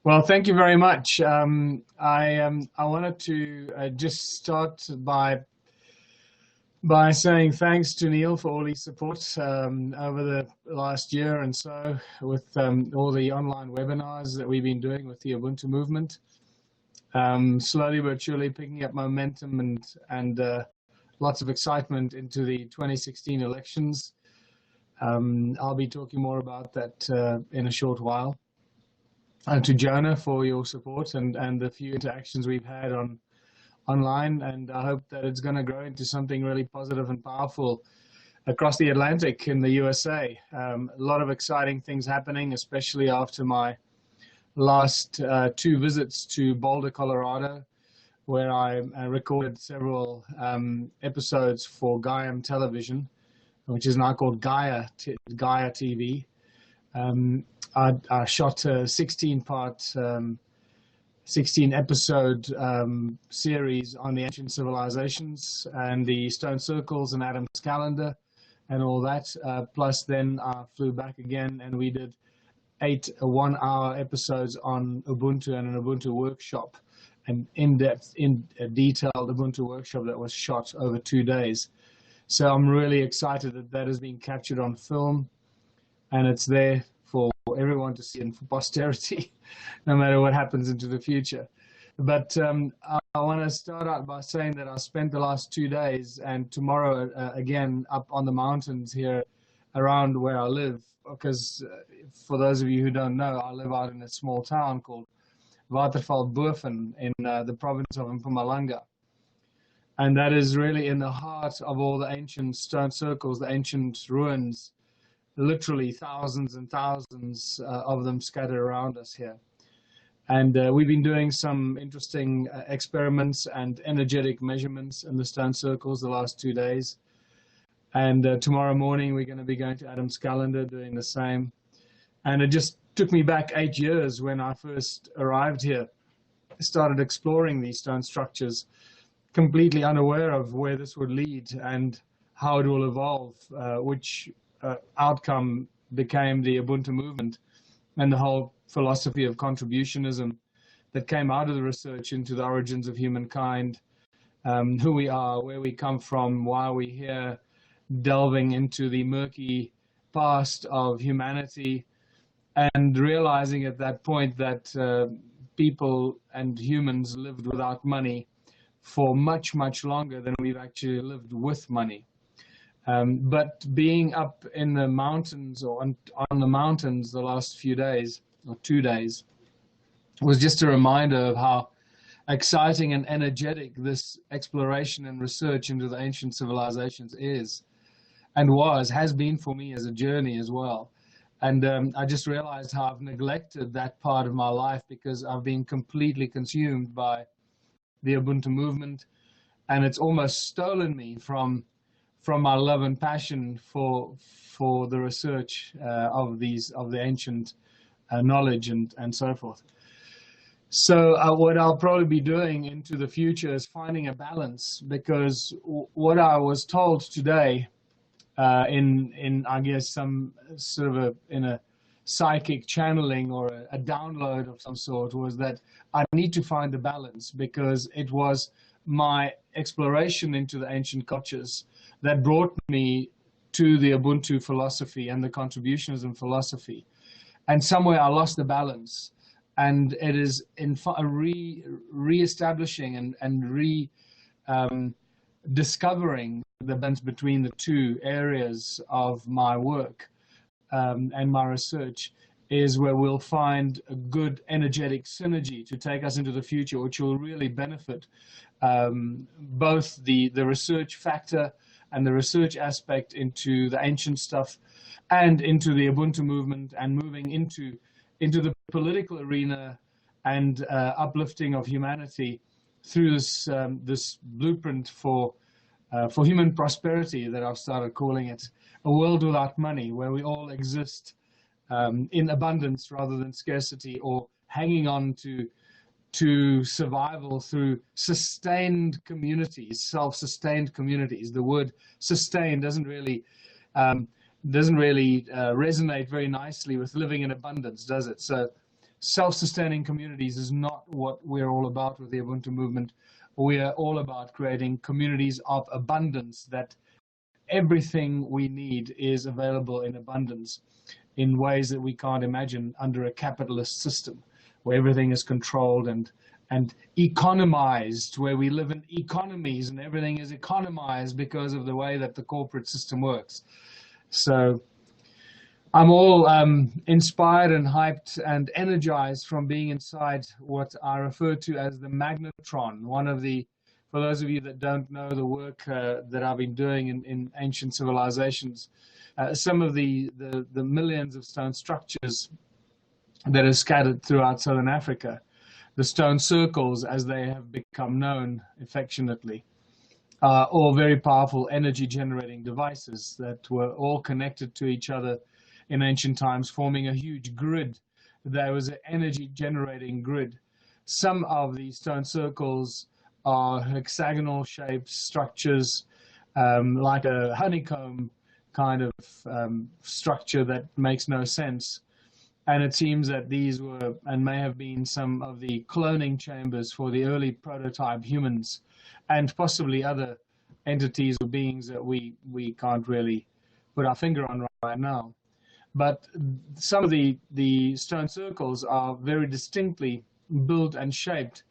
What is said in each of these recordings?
Well, thank you very much. I wanted to just start by saying thanks to Neil for all his support over the last year and so with all the online webinars that we've been doing with the Ubuntu movement. Slowly but surely picking up momentum and lots of excitement into the 2016 elections. I'll be talking more about that in a short while. And to Jonah for your support and the few interactions we've had online, and I hope that it's going to grow into something really positive and powerful across the Atlantic in the USA. A lot of exciting things happening, especially after my last two visits to Boulder, Colorado, where I recorded several episodes for Gaiam Television, which is now called Gaia TV. I shot a 16-part, 16-episode series on the ancient civilizations and the stone circles and Adam's calendar and all that. Plus then I flew back again and we did 8 one-hour episodes on Ubuntu and an Ubuntu workshop, an in-depth, detailed Ubuntu workshop that was shot over 2 days. So I'm really excited that that has been captured on film and it's there for everyone to see and for posterity, no matter what happens into the future. But I want to start out by saying that I spent the last 2 days and tomorrow again up on the mountains here around where I live, because for those of you who don't know, I live out in a small town called Watervalboven in the province of Mpumalanga. And that is really in the heart of all the ancient stone circles, the ancient ruins, literally thousands and thousands of them scattered around us here. And we've been doing some interesting experiments and energetic measurements in the stone circles the last 2 days. And tomorrow morning, we're going to be going to Adam's calendar doing the same. And it just took me back 8 years when I first arrived here. I started exploring these stone structures, completely unaware of where this would lead and how it will evolve, which outcome became the Ubuntu movement and the whole philosophy of contributionism that came out of the research into the origins of humankind, who we are, where we come from, why we're here, delving into the murky past of humanity, and realizing at that point that people and humans lived without money for much, much longer than we've actually lived with money. But being up in the mountains or on the mountains the last few days, or 2 days, was just a reminder of how exciting and energetic this exploration and research into the ancient civilizations is, and has been for me as a journey as well. And I just realized how I've neglected that part of my life because I've been completely consumed by the Ubuntu movement, and it's almost stolen me from my love and passion for the research of the ancient knowledge and so forth. So what I'll probably be doing into the future is finding a balance, because what I was told today in I guess some sort of in a psychic channeling or a download of some sort was that I need to find a balance, because it was my exploration into the ancient cultures that brought me to the Ubuntu philosophy and the contributionism philosophy. And somewhere I lost the balance. And it is in re-establishing and discovering the balance between the two areas of my work and my research is where we'll find a good energetic synergy to take us into the future, which will really benefit both the research factor and the research aspect into the ancient stuff and into the Ubuntu movement, and moving into the political arena and uplifting of humanity through this blueprint for human prosperity that I've started calling it, a world without money, where we all exist in abundance rather than scarcity, or hanging on to survival through sustained communities, self-sustained communities. The word sustain doesn't really resonate very nicely with living in abundance, does it? So self-sustaining communities is not what we're all about with the Ubuntu movement. We are all about creating communities of abundance, that everything we need is available in abundance in ways that we can't imagine under a capitalist system where everything is controlled and economized, where we live in economies and everything is economized because of the way that the corporate system works. So I'm all inspired and hyped and energized from being inside what I refer to as the magnetron. One of the, for those of you that don't know the work that I've been doing in ancient civilizations, some of the millions of stone structures that are scattered throughout southern Africa, the stone circles as they have become known affectionately, are all very powerful energy generating devices that were all connected to each other in ancient times, forming a huge grid. There was an energy generating grid. Some of these stone circles are hexagonal shaped structures, like a honeycomb kind of structure that makes no sense. And it seems that these were and may have been some of the cloning chambers for the early prototype humans, and possibly other entities or beings that we can't really put our finger on right now. But some of the stone circles are very distinctly built and shaped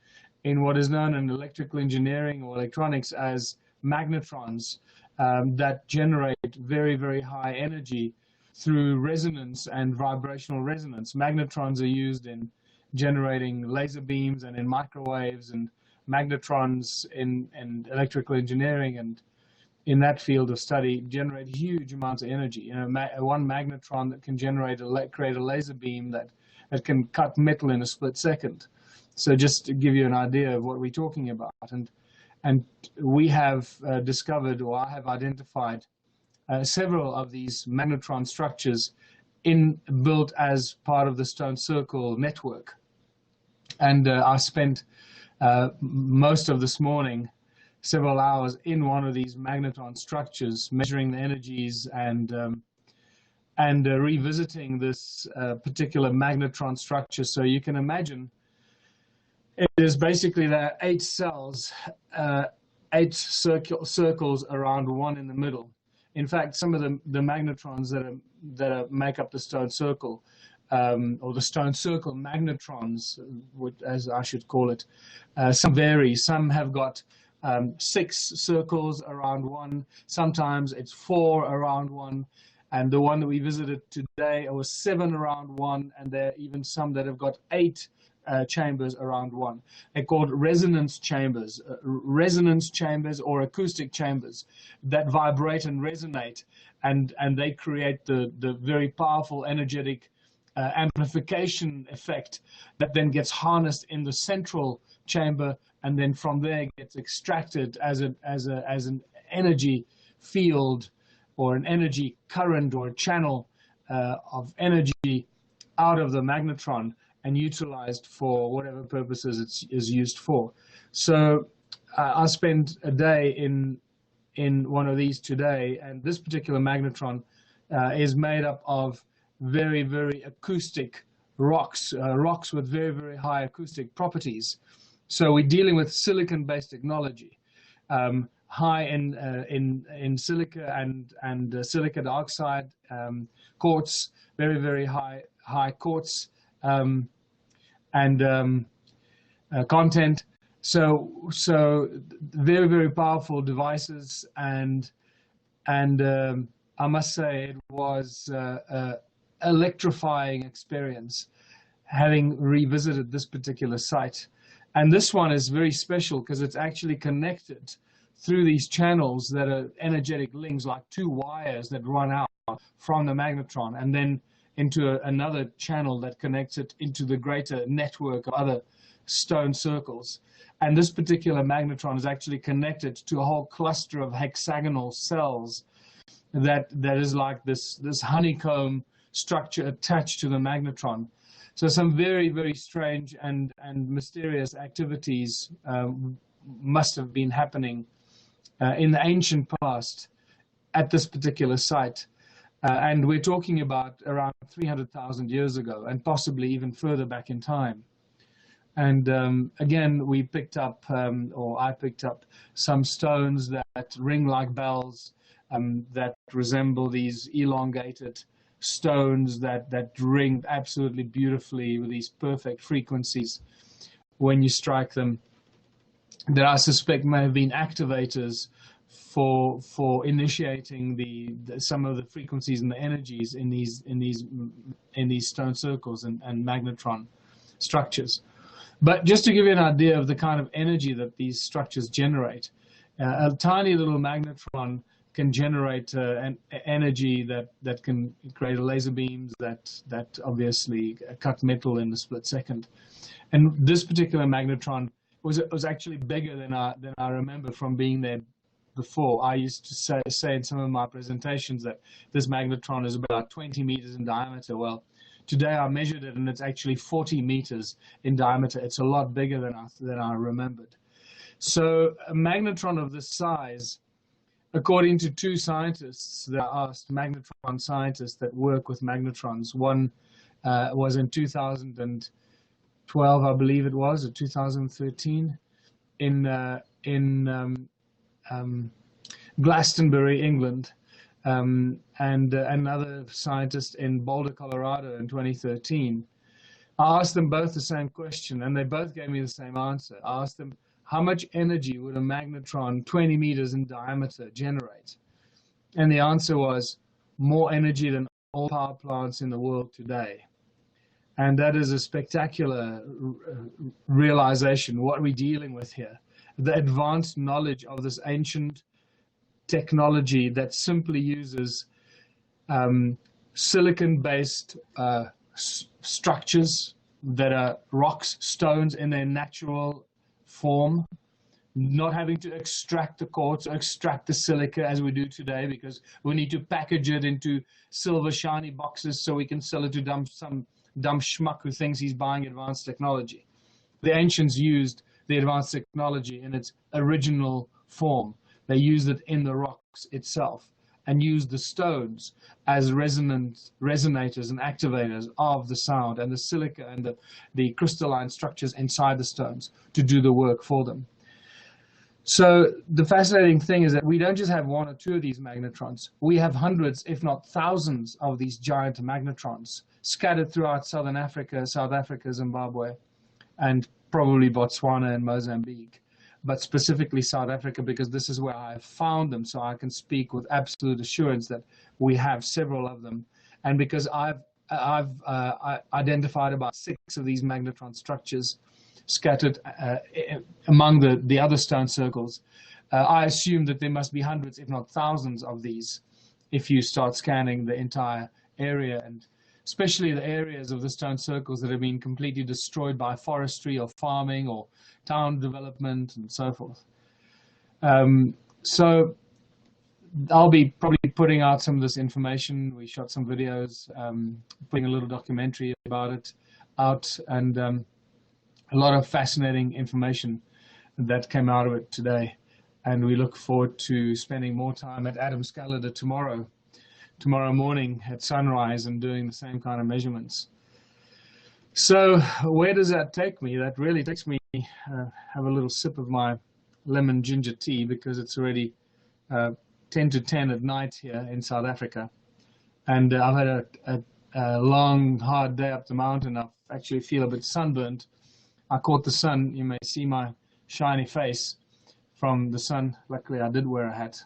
in what is known in electrical engineering or electronics as magnetrons, that generate very, very high energy through resonance and vibrational resonance. Magnetrons are used in generating laser beams and in microwaves, and magnetrons in electrical engineering and in that field of study generate huge amounts of energy. You know, one magnetron that can create a laser beam that can cut metal in a split second. So just to give you an idea of what we're talking about, and we have discovered, or I have identified, several of these magnetron structures built as part of the stone circle network. And I spent most of this morning, several hours in one of these magnetron structures, measuring the energies and revisiting this particular magnetron structure. So you can imagine it is basically there are 8 cells, 8 circles around one in the middle. In fact, some of the magnetrons that make up the stone circle, or the stone circle magnetrons, as I should call it, some vary. Some have got 6 circles around one. Sometimes it's 4 around one. And the one that we visited today was 7 around one. And there are even some that have got 8 chambers around one. They're called resonance chambers or acoustic chambers that vibrate and resonate, and they create the very powerful energetic amplification effect that then gets harnessed in the central chamber, and then from there gets extracted as an energy field or an energy current or a channel of energy out of the magnetron and utilized for whatever purposes it is used for. So I spent a day in one of these today, and this particular magnetron is made up of very, very acoustic rocks, rocks with very, very high acoustic properties. So we're dealing with silicon-based technology, high in silica and silica dioxide, quartz, very, very high quartz content. So very, very powerful devices, and I must say it was an electrifying experience having revisited this particular site. And this one is very special because it's actually connected through these channels that are energetic links, like 2 wires that run out from the magnetron and then into another channel that connects it into the greater network of other stone circles. And this particular magnetron is actually connected to a whole cluster of hexagonal cells that is like this honeycomb structure attached to the magnetron. So some very, very strange and mysterious activities must have been happening in the ancient past at this particular site. And we're talking about around 300,000 years ago, and possibly even further back in time. And again, we picked up, or I picked up, some stones that ring like bells, that resemble these elongated stones that ring absolutely beautifully with these perfect frequencies when you strike them, that I suspect may have been activators for initiating some of the frequencies and the energies in these stone circles and magnetron structures. But just to give you an idea of the kind of energy that these structures generate, a tiny little magnetron can generate an energy that can create laser beams that obviously cut metal in a split second. And this particular magnetron was actually bigger than I remember from being there before. I used to say in some of my presentations that this magnetron is about 20 meters in diameter. Well, today I measured it, and it's actually 40 meters in diameter. It's a lot bigger than I remembered. So a magnetron of this size, according to two scientists that I asked, magnetron scientists that work with magnetrons, one was in 2012, I believe it was, or 2013, in Glastonbury, England, and another scientist in Boulder, Colorado in 2013. I asked them both the same question, and they both gave me the same answer. I asked them, how much energy would a magnetron 20 meters in diameter generate? And the answer was more energy than all power plants in the world today. And that is a spectacular realization, what we're dealing with here. The advanced knowledge of this ancient technology that simply uses silicon-based structures that are rocks, stones in their natural form, not having to extract the quartz or extract the silica as we do today, because we need to package it into silver shiny boxes so we can sell it to some dumb schmuck who thinks he's buying advanced technology. The ancients used the advanced technology in its original form. They used it in the rocks itself and used the stones as resonators and activators of the sound, and the silica and the crystalline structures inside the stones to do the work for them. So the fascinating thing is that we don't just have one or two of these magnetrons. We have hundreds, if not thousands, of these giant magnetrons scattered throughout Southern Africa, South Africa, Zimbabwe, and probably Botswana and Mozambique, but specifically South Africa, because this is where I found them, so I can speak with absolute assurance that we have several of them. And because I've identified about 6 of these magnetron structures scattered among the other stone circles, I assume that there must be hundreds, if not thousands, of these if you start scanning the entire area, and especially the areas of the stone circles that have been completely destroyed by forestry or farming or town development and so forth. So I'll be probably putting out some of this information. We shot some videos, putting a little documentary about it out, and a lot of fascinating information that came out of it today. And we look forward to spending more time at Adam Scalada tomorrow morning at sunrise and doing the same kind of measurements. So where does that take me? That really takes me, have a little sip of my lemon ginger tea, because it's already 10 to 10 at night here in South Africa. And I've had a long, hard day up the mountain. I actually feel a bit sunburned. I caught the sun. You may see my shiny face from the sun. Luckily, I did wear a hat.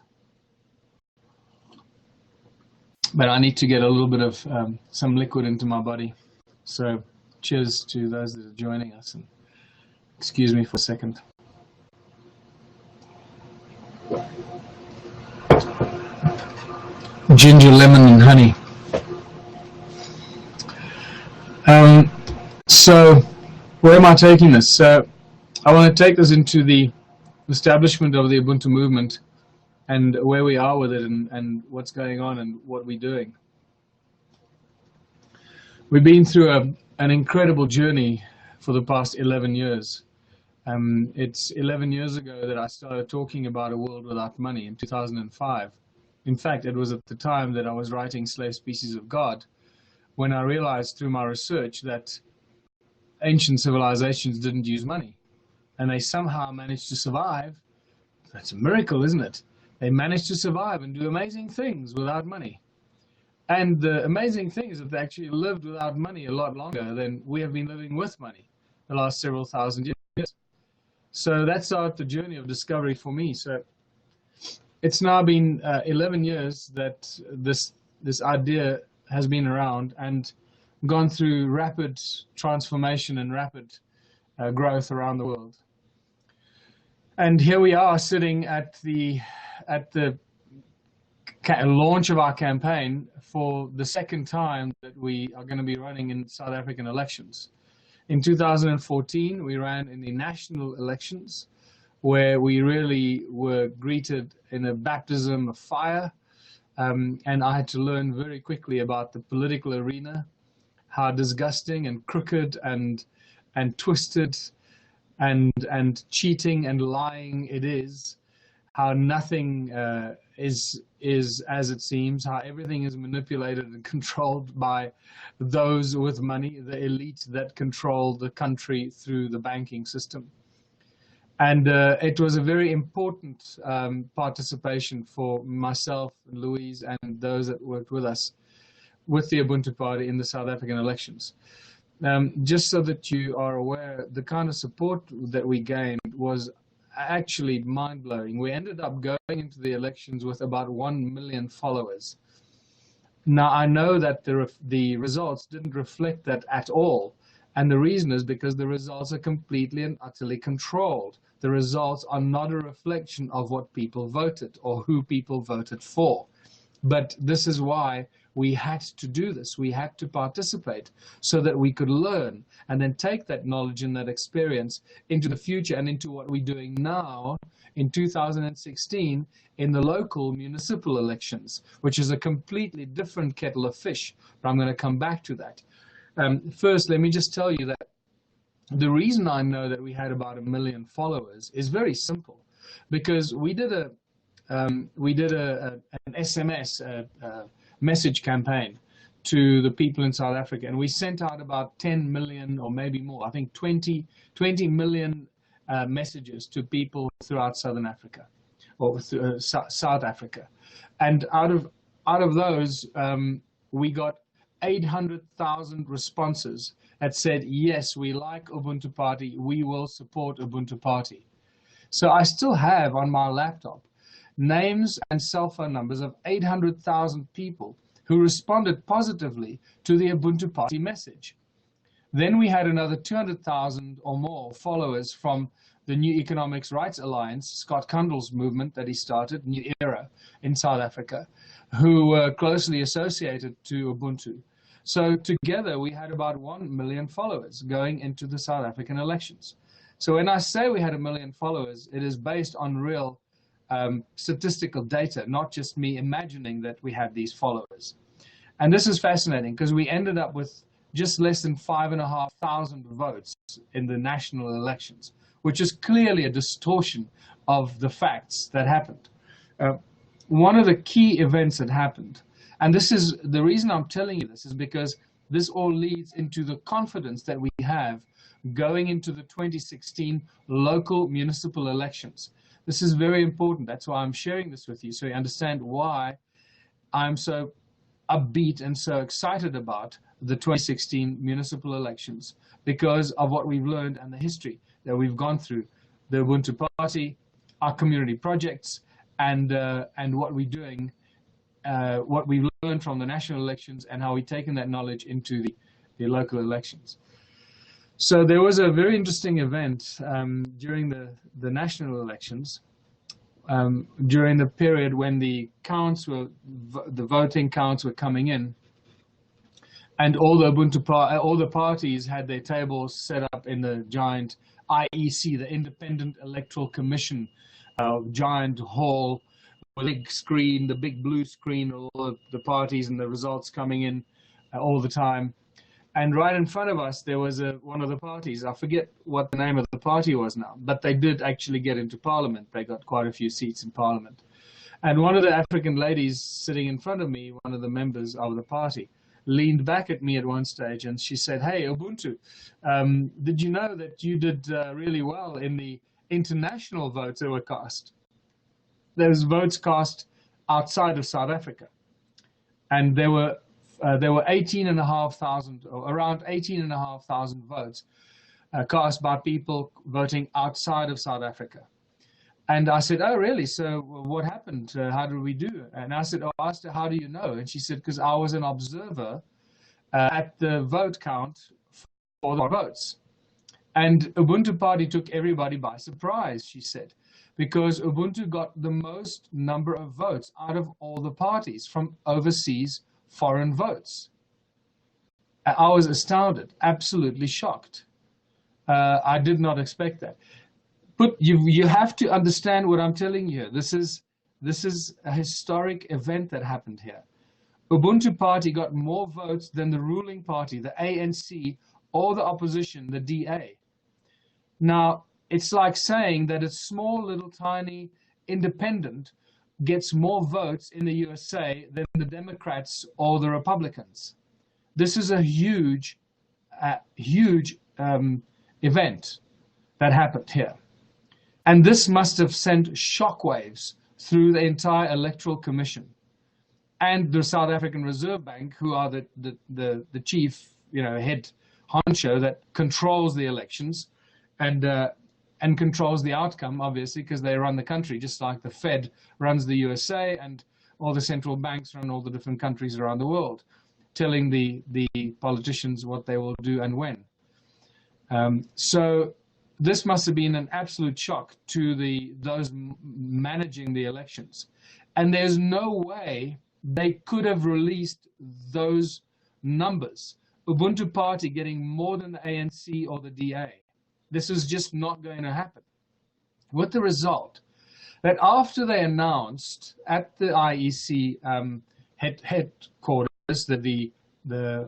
But I need to get a little bit of some liquid into my body. So cheers to those that are joining us. And excuse me for a second. Ginger, lemon, and honey. So where am I taking this? So I want to take this into the establishment of the Ubuntu movement and where we are with it, and what's going on and what we're doing. We've been through an incredible journey for the past 11 years. It's 11 years ago that I started talking about a world without money in 2005. In fact, it was at the time that I was writing Slave Species of God when I realized through my research that ancient civilizations didn't use money, and they somehow managed to survive. That's a miracle, isn't it? They managed to survive and do amazing things without money. And the amazing thing is that they actually lived without money a lot longer than we have been living with money the last several thousand years. So that started the journey of discovery for me. So it's now been 11 years that this idea has been around and gone through rapid transformation and rapid growth around the world. And here we are sitting at the launch of our campaign for the second time that we are going to be running in South African elections. In 2014, we ran in the national elections, where we really were greeted in a baptism of fire. And I had to learn very quickly about the political arena, how disgusting and crooked and twisted and cheating and lying it is, how nothing is as it seems, how everything is manipulated and controlled by those with money, the elite that control the country through the banking system. And it was a very important participation for myself, Louise, and those that worked with us with the Ubuntu Party in the South African elections. Just so that you are aware, the kind of support that we gained was actually mind-blowing. We ended up going into the elections with about 1 million followers. Now, I know that the results didn't reflect that at all. And the reason is because the results are completely and utterly controlled. The results are not a reflection of what people voted or who people voted for. But this is why we had to do this. We had to participate so that we could learn and then take that knowledge and that experience into the future and into what we're doing now in 2016 in the local municipal elections, which is a completely different kettle of fish. But I'm going to come back to that. First, let me just tell you that the reason I know that we had about 1 million followers is very simple, because we did an SMS message campaign to the people in South Africa, and we sent out about 10 million or maybe more, I think 20 million messages to people throughout Southern Africa or South Africa. And out of those, we got 800,000 responses that said, yes, we like Ubuntu Party, we will support Ubuntu Party. So I still have on my laptop names and cell phone numbers of 800,000 people who responded positively to the Ubuntu Party message. Then we had another 200,000 or more followers from the New Economics Rights Alliance, Scott Kundal's movement that he started, New Era, in South Africa, who were closely associated to Ubuntu. So together we had about 1 million followers going into the South African elections. So when I say we had 1 million followers, it is based on real statistical data, not just me imagining that we had these followers. And this is fascinating because we ended up with just less than 5,500 votes in the national elections, which is clearly a distortion of the facts that happened. One of the key events that happened, and this is the reason I'm telling you this, is because this all leads into the confidence that we have going into the 2016 local municipal elections. This is very important. That's why I'm sharing this with you, so you understand why I'm so upbeat and so excited about the 2016 municipal elections, because of what we've learned and the history that we've gone through, the Ubuntu Party, our community projects, and what we're doing, what we've learned from the national elections and how we've taken that knowledge into the local elections. So there was a very interesting event during the national elections, during the period when the voting counts were coming in, and all the parties had their tables set up in the giant IEC, the Independent Electoral Commission, giant hall with a big screen, the big blue screen, all of the parties and the results coming in all the time. And right in front of us, there was one of the parties. I forget what the name of the party was now, but they did actually get into Parliament. They got quite a few seats in Parliament. And one of the African ladies sitting in front of me, one of the members of the party, leaned back at me at one stage and she said, "Hey, Ubuntu, did you know that you did really well in the international votes that were cast? Those votes cast outside of South Africa." And there were 18,500, or around 18,500 votes cast by people voting outside of South Africa. And I said, "Oh, really? So what happened? How did we do?" And I said, I asked her, "How do you know?" And she said, "Because I was an observer at the vote count for the votes. And Ubuntu Party took everybody by surprise," she said, "because Ubuntu got the most number of votes out of all the parties from overseas foreign votes." I was astounded, absolutely shocked. I did not expect that. But you have to understand what I'm telling you. This is a historic event that happened here. Ubuntu Party got more votes than the ruling party, the ANC, or the opposition, the DA. Now, it's like saying that a small, little, tiny independent gets more votes in the USA than the Democrats or the Republicans. This is a huge event that happened here. And this must have sent shockwaves through the entire Electoral Commission and the South African Reserve Bank, who are the chief, head honcho that controls the elections and controls the outcome, obviously, because they run the country, just like the Fed runs the USA and all the central banks run all the different countries around the world, telling the politicians what they will do and when. So this must have been an absolute shock to those managing the elections. And there's no way they could have released those numbers. Ubuntu Party getting more than the ANC or the DA. This is just not going to happen. With the result that after they announced at the IEC headquarters that the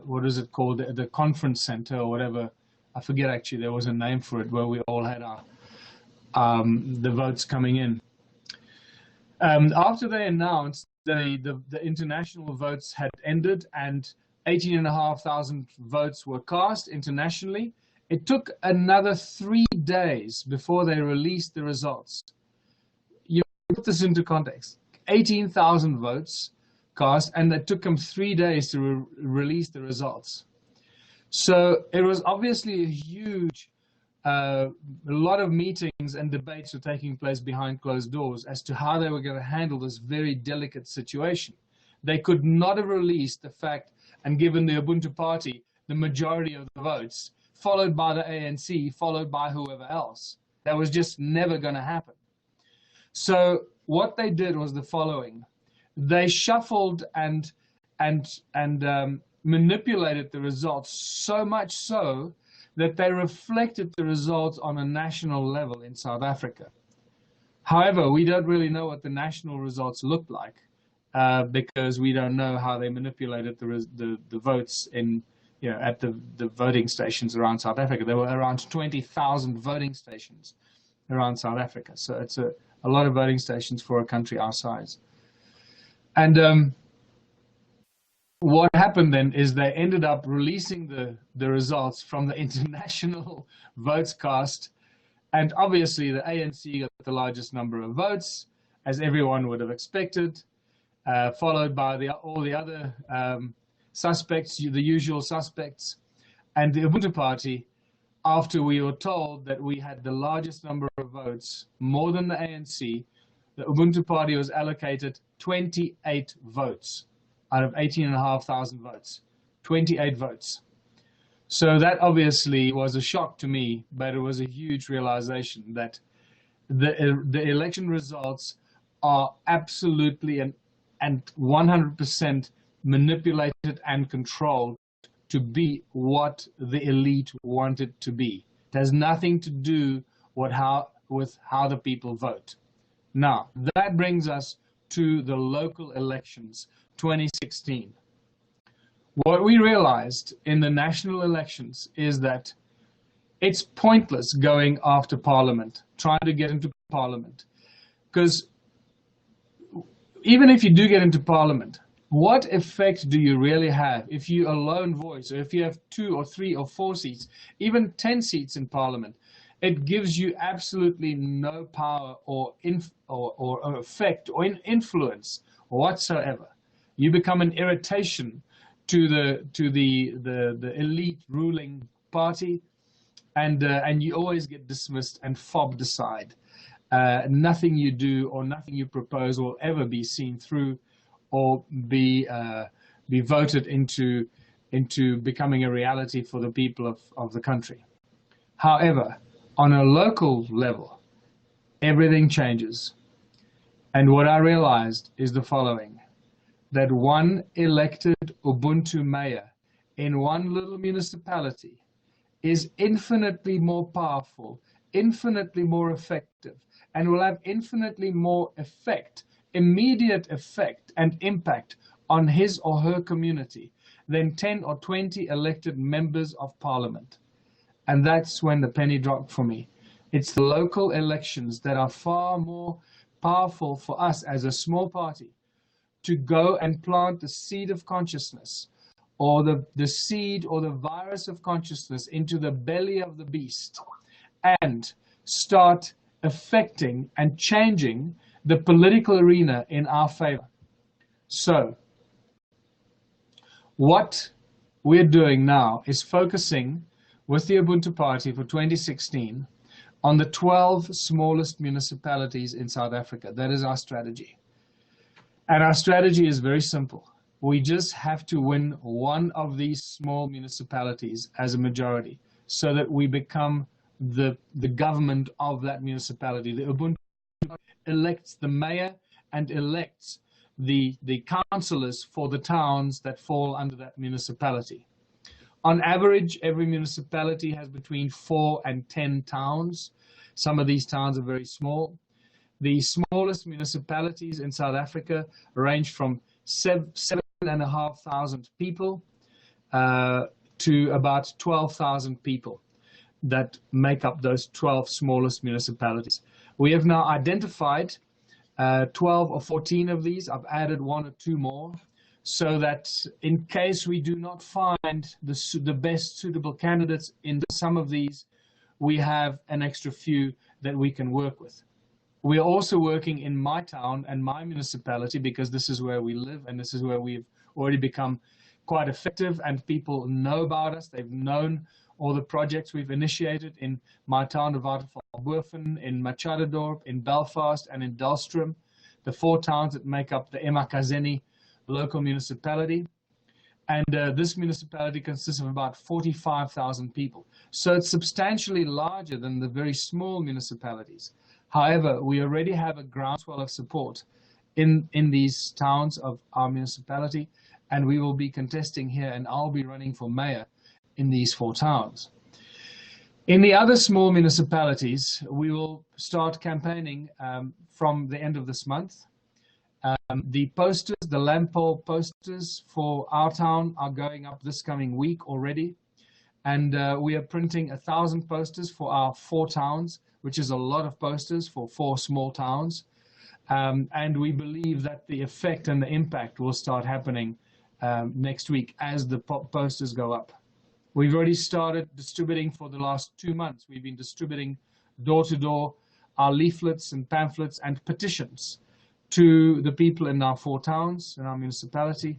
what is it called, the conference center or whatever, I forget actually, there was a name for it, where we all had our the votes coming in. After they announced the international votes had ended and 18,500 votes were cast internationally, it took another 3 days before they released the results. You put this into context. 18,000 votes cast, and it took them 3 days to release the results. So it was obviously a huge, a lot of meetings and debates were taking place behind closed doors as to how they were going to handle this very delicate situation. They could not have released the fact and given the Ubuntu Party the majority of the votes, followed by the ANC, followed by whoever else. That was just never going to happen. So what they did was the following. They shuffled and manipulated the results, so much so that they reflected the results on a national level in South Africa. However, we don't really know what the national results looked like because we don't know how they manipulated the votes in, at the voting stations around South Africa. There were around 20,000 voting stations around South Africa. So it's a lot of voting stations for a country our size. And what happened then is they ended up releasing the results from the international votes cast. And obviously the ANC got the largest number of votes, as everyone would have expected, followed by all the other suspects, the usual suspects. And the Ubuntu Party, after we were told that we had the largest number of votes, more than the ANC, the Ubuntu Party was allocated 28 votes out of 18,500 votes, 28 votes. So that obviously was a shock to me, but it was a huge realization that the election results are absolutely and 100% manipulated and controlled to be what the elite wanted to be. It has nothing to do with how the people vote. Now, that brings us to the local elections, 2016. What we realized in the national elections is that it's pointless going after Parliament, trying to get into Parliament, because even if you do get into parliament, what effect do you really have if you a lone voice, or if you have 2 or 3 or 4 seats, even 10 seats in parliament? It gives you absolutely no power or effect or influence whatsoever. You become an irritation to the elite ruling party, and you always get dismissed and fobbed aside. Nothing you do or nothing you propose will ever be seen through or be voted into becoming a reality for the people of the country. However, on a local level, everything changes. And what I realized is the following, that one elected Ubuntu mayor in one little municipality is infinitely more powerful, infinitely more effective, and will have infinitely more effect, immediate effect and impact on his or her community than 10 or 20 elected members of parliament. And that's when the penny dropped for me. It's the local elections that are far more powerful for us as a small party to go and plant the seed of consciousness, or the seed or the virus of consciousness into the belly of the beast, and start affecting and changing the political arena in our favor. So, what we're doing now is focusing with the Ubuntu Party for 2016 on the 12 smallest municipalities in South Africa. That is our strategy. And our strategy is very simple. We just have to win one of these small municipalities as a majority so that we become the government of that municipality. The Ubuntu elects the mayor and elects the councillors for the towns that fall under that municipality. On average, every municipality has between 4 and 10 towns. Some of these towns are very small. The smallest municipalities in South Africa range from 7,500 people to about 12,000 people that make up those 12 smallest municipalities. We have now identified 12 or 14 of these. I've added 1 or 2 more, so that in case we do not find the best suitable candidates in some of these, we have an extra few that we can work with. We are also working in my town and my municipality, because this is where we live and this is where we've already become quite effective and people know about us. They've known all the projects we've initiated in my town of Waterval-Boven, in Machadodorp, in Belfast, and in Dulstrom, the 4 towns that make up the eMakhazeni local municipality. And this municipality consists of about 45,000 people. So it's substantially larger than the very small municipalities. However, we already have a groundswell of support in these towns of our municipality, and we will be contesting here, and I'll be running for mayor in these 4 towns. In the other small municipalities, we will start campaigning from the end of this month. The posters, the lampole posters for our town are going up this coming week already. And we are printing 1,000 posters for our 4 towns, which is a lot of posters for 4 small towns. And we believe that the effect and the impact will start happening next week as the posters go up. We've already started distributing for the last 2 months. We've been distributing door to door our leaflets and pamphlets and petitions to the people in our 4 towns, in our municipality,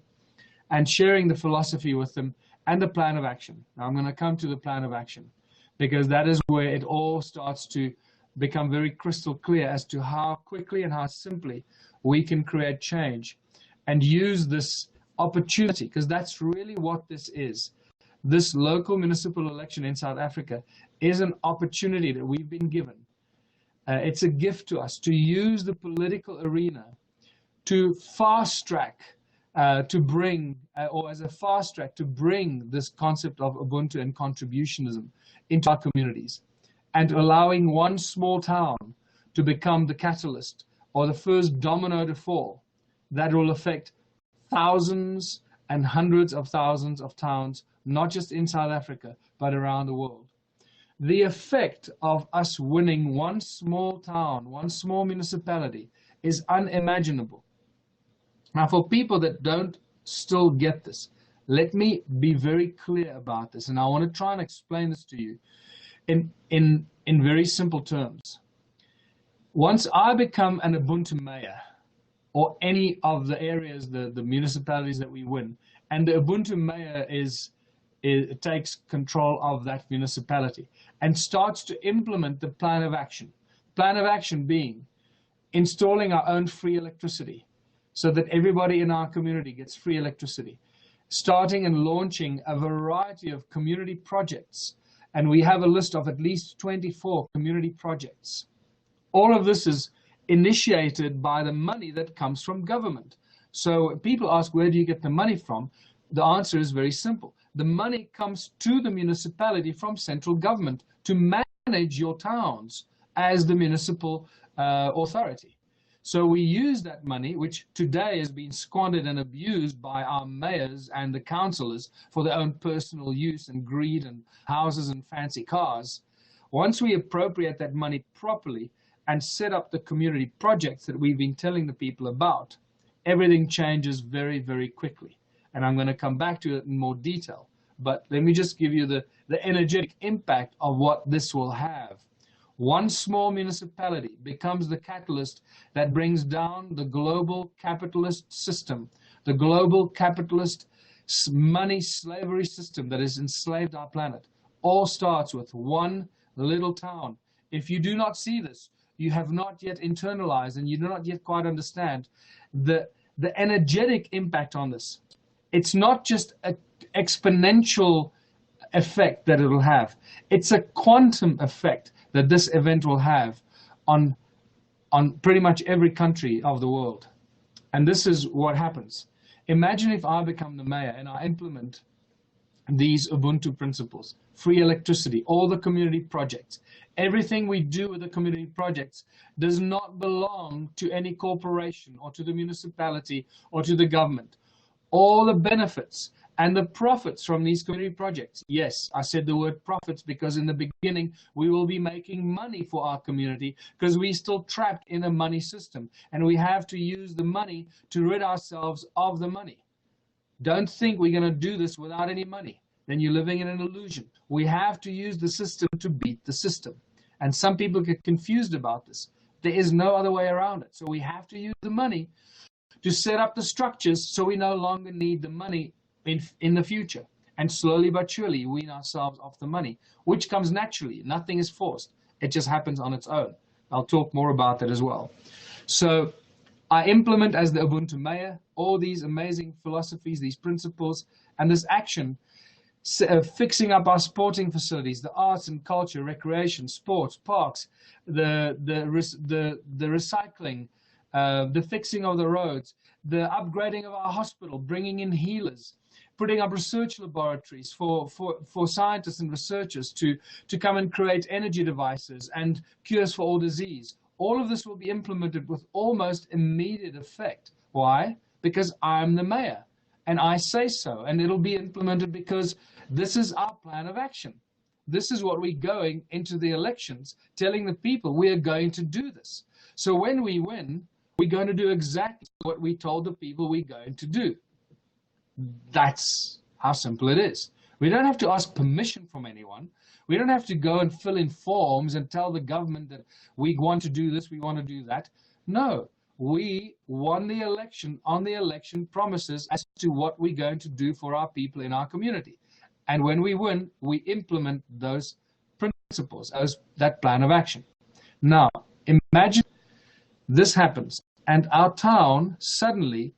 and sharing the philosophy with them and the plan of action. Now I'm going to come to the plan of action, because that is where it all starts to become very crystal clear as to how quickly and how simply we can create change and use this opportunity, because that's really what this is. This local municipal election in South Africa is an opportunity that we've been given. It's a gift to us to use the political arena to fast track, to bring, or as a fast track, to bring this concept of Ubuntu and contributionism into our communities, and allowing one small town to become the catalyst or the first domino to fall that will affect thousands and hundreds of thousands of towns, not just in South Africa, but around the world. The effect of us winning one small town, one small municipality, is unimaginable. Now, for people that don't still get this, let me be very clear about this, and I want to try and explain this to you in very simple terms. Once I become an Ubuntu mayor, or any of the areas, the municipalities that we win, and the Ubuntu mayor takes control of that municipality and starts to implement the plan of action. Plan of action being installing our own free electricity so that everybody in our community gets free electricity, starting and launching a variety of community projects. And we have a list of at least 24 community projects. All of this is initiated by the money that comes from government. So people ask, where do you get the money from? The answer is very simple. The money comes to the municipality from central government to manage your towns as the municipal authority. So we use that money, which today has been squandered and abused by our mayors and the councillors for their own personal use and greed and houses and fancy cars. Once we appropriate that money properly and set up the community projects that we've been telling the people about, everything changes very, very quickly. And I'm going to come back to it in more detail. But let me just give you the energetic impact of what this will have. One small municipality becomes the catalyst that brings down the global capitalist system, the global capitalist money slavery system that has enslaved our planet. All starts with one little town. If you do not see this, you have not yet internalized and you do not yet quite understand the energetic impact on this. It's not just an exponential effect that it will have. It's a quantum effect that this event will have on pretty much every country of the world. And this is what happens. Imagine if I become the mayor and I implement these Ubuntu principles, free electricity, all the community projects. Everything we do with the community projects does not belong to any corporation or to the municipality or to the government. All the benefits and the profits from these community projects. Yes, I said the word profits because in the beginning we will be making money for our community because we're still trapped in a money system and we have to use the money to rid ourselves of the money. Don't think we're going to do this without any money. Then you're living in an illusion. We have to use the system to beat the system. And some people get confused about this. There is no other way around it. So we have to use the money to set up the structures so we no longer need the money in the future, and slowly but surely wean ourselves off the money, which comes naturally. Nothing is forced. It just happens on its own. I'll talk more about that as well. So I implement as the Ubuntu mayor all these amazing philosophies, these principles, and this action, fixing up our sporting facilities, the arts and culture, recreation, sports, parks, the recycling, the fixing of the roads, the upgrading of our hospital, bringing in healers, putting up research laboratories for scientists and researchers to come and create energy devices and cures for all disease. All of this will be implemented with almost immediate effect. Why? Because I'm the mayor and I say so, and it'll be implemented because this is our plan of action. This is what we're going into the elections telling the people we are going to do this. So when we win, we're going to do exactly what we told the people we're going to do. That's how simple it is. We don't have to ask permission from anyone. We don't have to go and fill in forms and tell the government that we want to do this, we want to do that. No, we won the election on the election promises as to what we're going to do for our people in our community. And when we win, we implement those principles as that plan of action. Now, imagine this happens and our town suddenly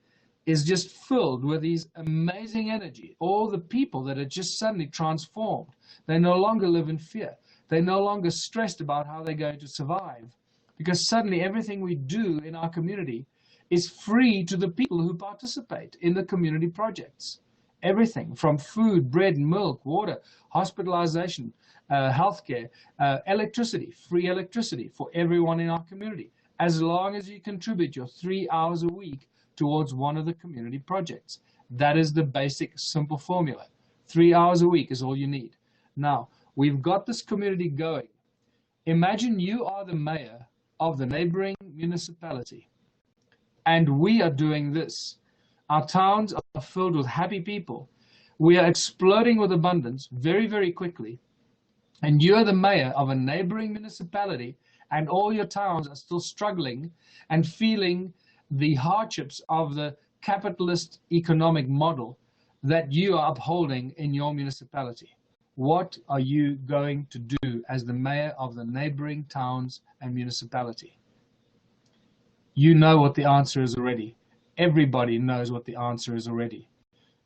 is just filled with these amazing energy. All the people that are just suddenly transformed. They no longer live in fear. They're no longer stressed about how they're going to survive. Because suddenly everything we do in our community is free to the people who participate in the community projects. Everything from food, bread, milk, water, hospitalization, healthcare, electricity, free electricity for everyone in our community. As long as you contribute your 3 hours a week towards one of the community projects. That is the basic, simple formula. 3 hours a week is all you need. Now, we've got this community going. Imagine you are the mayor of the neighboring municipality, and we are doing this. Our towns are filled with happy people. We are exploding with abundance very, very quickly. And you're the mayor of a neighboring municipality, and all your towns are still struggling and feeling the hardships of the capitalist economic model that you are upholding in your municipality. What are you going to do as the mayor of the neighboring towns and municipality? You know what the answer is already. Everybody knows what the answer is already.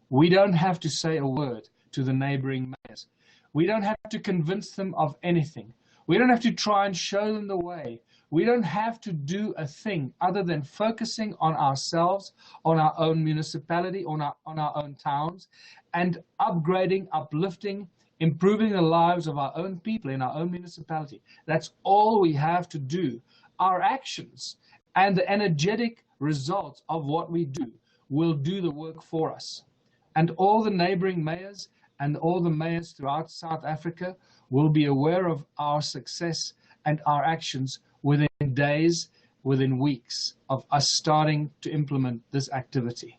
We don't have to say a word to the neighboring mayors. We don't have to convince them of anything. We don't have to try and show them the way. We don't have to do a thing other than focusing on ourselves, on our own municipality, on our own towns, and upgrading, uplifting, improving the lives of our own people in our own municipality. That's all we have to do. Our actions and the energetic results of what we do will do the work for us. And all the neighboring mayors and all the mayors throughout South Africa will be aware of our success and our actions within days, within weeks of us starting to implement this activity.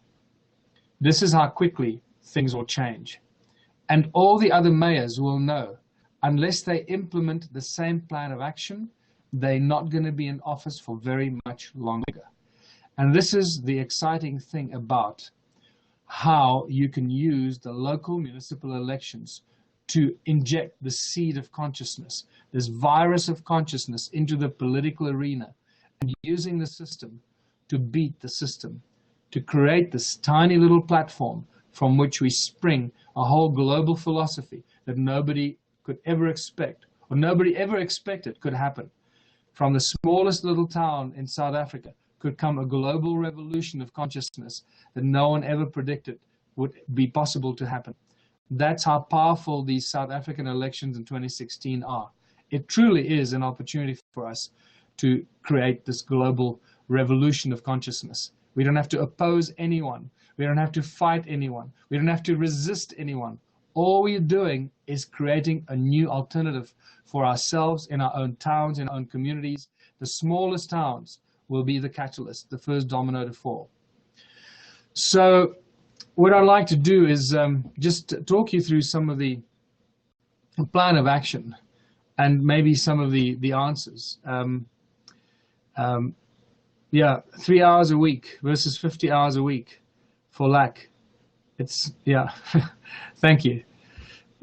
This is how quickly things will change. And all the other mayors will know, unless they implement the same plan of action, they're not going to be in office for very much longer. And this is the exciting thing about how you can use the local municipal elections to inject the seed of consciousness, this virus of consciousness, into the political arena, and using the system to beat the system, to create this tiny little platform from which we spring a whole global philosophy that nobody could ever expect, or nobody ever expected could happen. From the smallest little town in South Africa could come a global revolution of consciousness that no one ever predicted would be possible to happen. That's how powerful these South African elections in 2016 are. It truly is an opportunity for us to create this global revolution of consciousness. We don't have to oppose anyone. We don't have to fight anyone. We don't have to resist anyone. All we're doing is creating a new alternative for ourselves in our own towns, in our own communities. The smallest towns will be the catalyst, the first domino to fall. So what I'd like to do is just talk you through some of the plan of action and maybe some of the answers. Yeah, 3 hours a week versus 50 hours a week for lack. It's, yeah, thank you.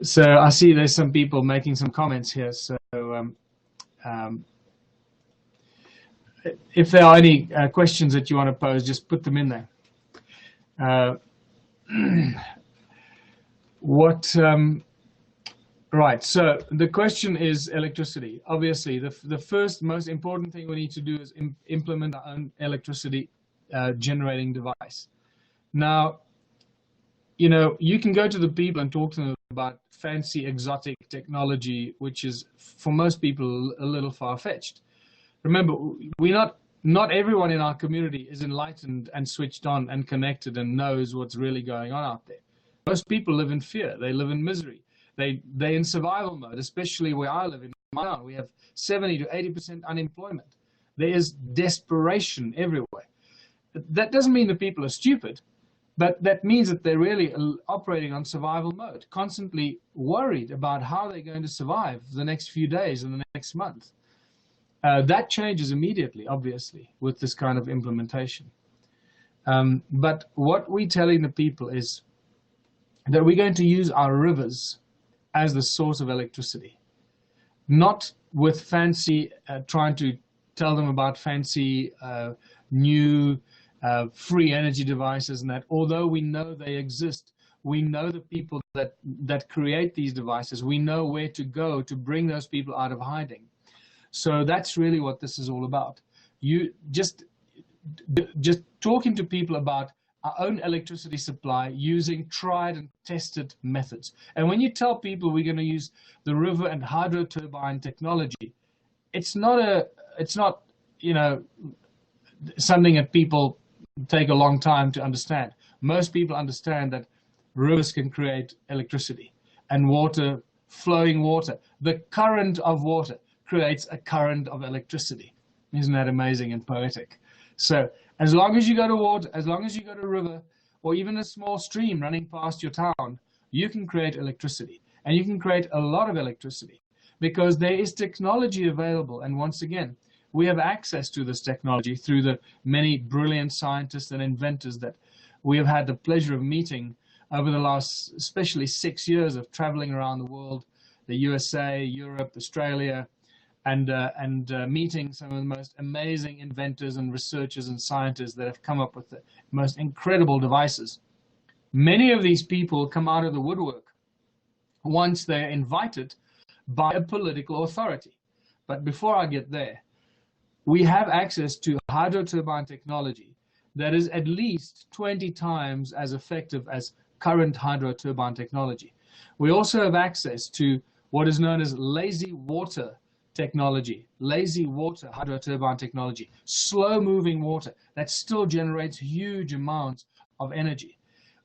So I see there's some people making some comments here. So if there are any questions that you want to pose, just put them in there. Right, so the question is electricity. Obviously, the first most important thing we need to do is implement our own electricity generating device. Now, you know, you can go to the people and talk to them about fancy exotic technology, which is for most people a little far-fetched. Remember, not everyone in our community is enlightened and switched on and connected and knows what's really going on out there. Most people live in fear. They live in misery. They're in survival mode, especially where I live in Mount. We have 70 to 80% unemployment. There is desperation everywhere. That doesn't mean that people are stupid, but that means that they're really operating on survival mode, constantly worried about how they're going to survive the next few days and the next month. That changes immediately, obviously, with this kind of implementation. But what we're telling the people is that we're going to use our rivers as the source of electricity, not with fancy, trying to tell them about fancy new free energy devices and that. Although we know they exist, we know the people that create these devices, we know where to go to bring those people out of hiding. So that's really what this is all about. You just talking to people about our own electricity supply using tried and tested methods. And when you tell people we're going to use the river and hydro turbine technology, it's not you know, something that people take a long time to understand. Most people understand that rivers can create electricity, and water, flowing water, the current of water creates a current of electricity. Isn't that amazing and poetic? So as long as you go to water, as long as you go to river, or even a small stream running past your town, you can create electricity. And you can create a lot of electricity because there is technology available. And once again, we have access to this technology through the many brilliant scientists and inventors that we have had the pleasure of meeting over the last, especially 6 years of traveling around the world, the USA, Europe, Australia, and meeting some of the most amazing inventors and researchers and scientists that have come up with the most incredible devices. Many of these people come out of the woodwork once they're invited by a political authority. But before I get there, we have access to hydro turbine technology that is at least 20 times as effective as current hydro turbine technology. We also have access to what is known as lazy water technology, lazy water hydro turbine technology, slow moving water that still generates huge amounts of energy.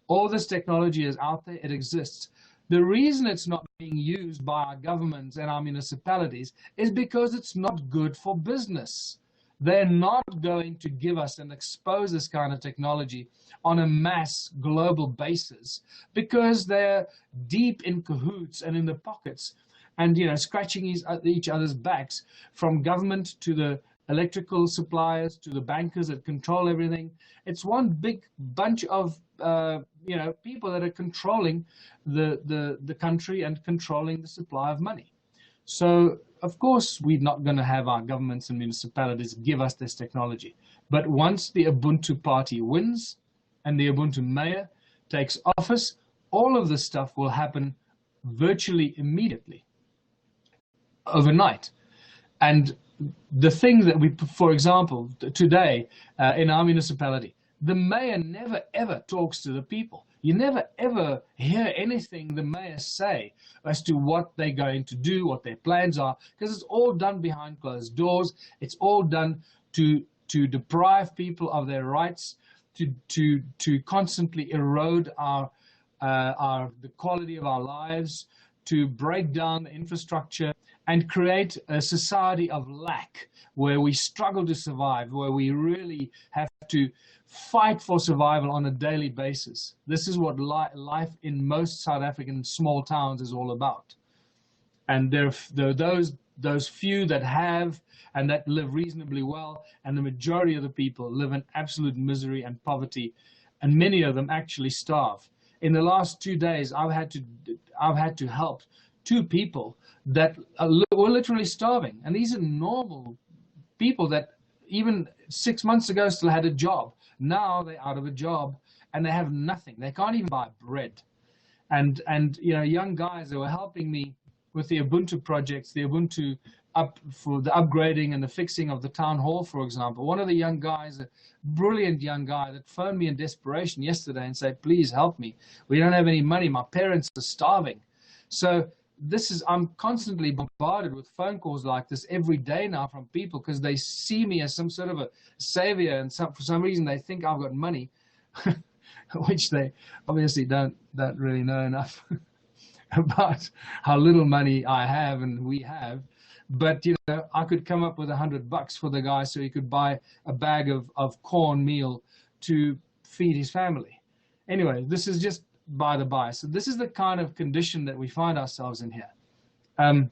All this technology is out there, it exists. The reason it's not being used by our governments and our municipalities is because it's not good for business. They're not going to give us and expose this kind of technology on a mass global basis because they're deep in cahoots and in the pockets and, you know, scratching each other's backs, from government to the electrical suppliers to the bankers that control everything. It's one big bunch of you know, people that are controlling the country and controlling the supply of money. So of course we're not going to have our governments and municipalities give us this technology. But once the Ubuntu party wins and the Ubuntu mayor takes office, all of this stuff will happen virtually immediately, overnight. And the thing that we, for example, today in our municipality, the mayor never ever talks to the people. You never ever hear anything the mayor say as to what they're going to do, what their plans are, because it's all done behind closed doors. It's all done to deprive people of their rights, to constantly erode the quality of our lives, to break down the infrastructure and create a society of lack where we struggle to survive, where we really have to fight for survival on a daily basis. This is what life in most South African small towns is all about. And there are those few that have and that live reasonably well, and the majority of the people live in absolute misery and poverty, and many of them actually starve. In the last 2 days, I've had to help 2 people that were literally starving, and these are normal people that even 6 months ago still had a job. Now they're out of a job and they have nothing. They can't even buy bread. And you know, young guys that were helping me with the Ubuntu projects, the Ubuntu for the upgrading and the fixing of the town hall, for example. One of the young guys, a brilliant young guy that phoned me in desperation yesterday and said, please help me. We don't have any money. My parents are starving. So I'm constantly bombarded with phone calls like this every day now from people because they see me as some sort of a savior, and for some reason they think I've got money, which they obviously don't really know enough about how little money I have and we have. But you know, I could come up with $100 for the guy so he could buy a bag of cornmeal to feed his family. Anyway, this is just by the by. So this is the kind of condition that we find ourselves in here. And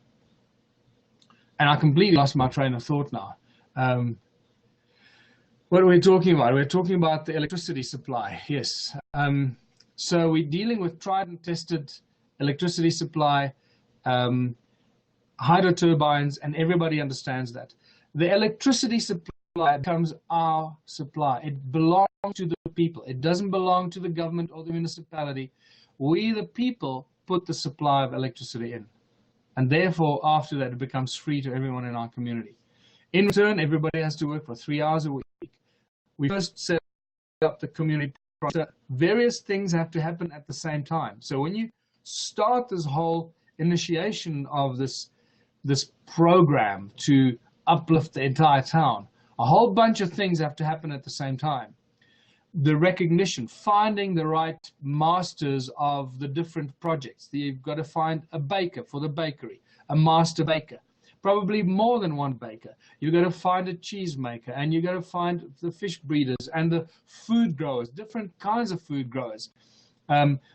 I completely lost my train of thought now. What are we talking about? We're talking about the electricity supply. Yes. So we're dealing with tried and tested electricity supply, hydro turbines, and everybody understands that. The electricity supply becomes our supply. It belongs to the people. It doesn't belong to the government or the municipality. We, the people, put the supply of electricity in. And therefore, after that, it becomes free to everyone in our community. In return, everybody has to work for 3 hours a week. We first set up the community process. Various things have to happen at the same time. So when you start this whole initiation of this program to uplift the entire town, a whole bunch of things have to happen at the same time. The recognition, finding the right masters of the different projects. You've got to find a baker for the bakery, a master baker. probably more than one baker. You've got to find a cheese maker, and you've got to find the fish breeders and the food growers, different kinds of food growers.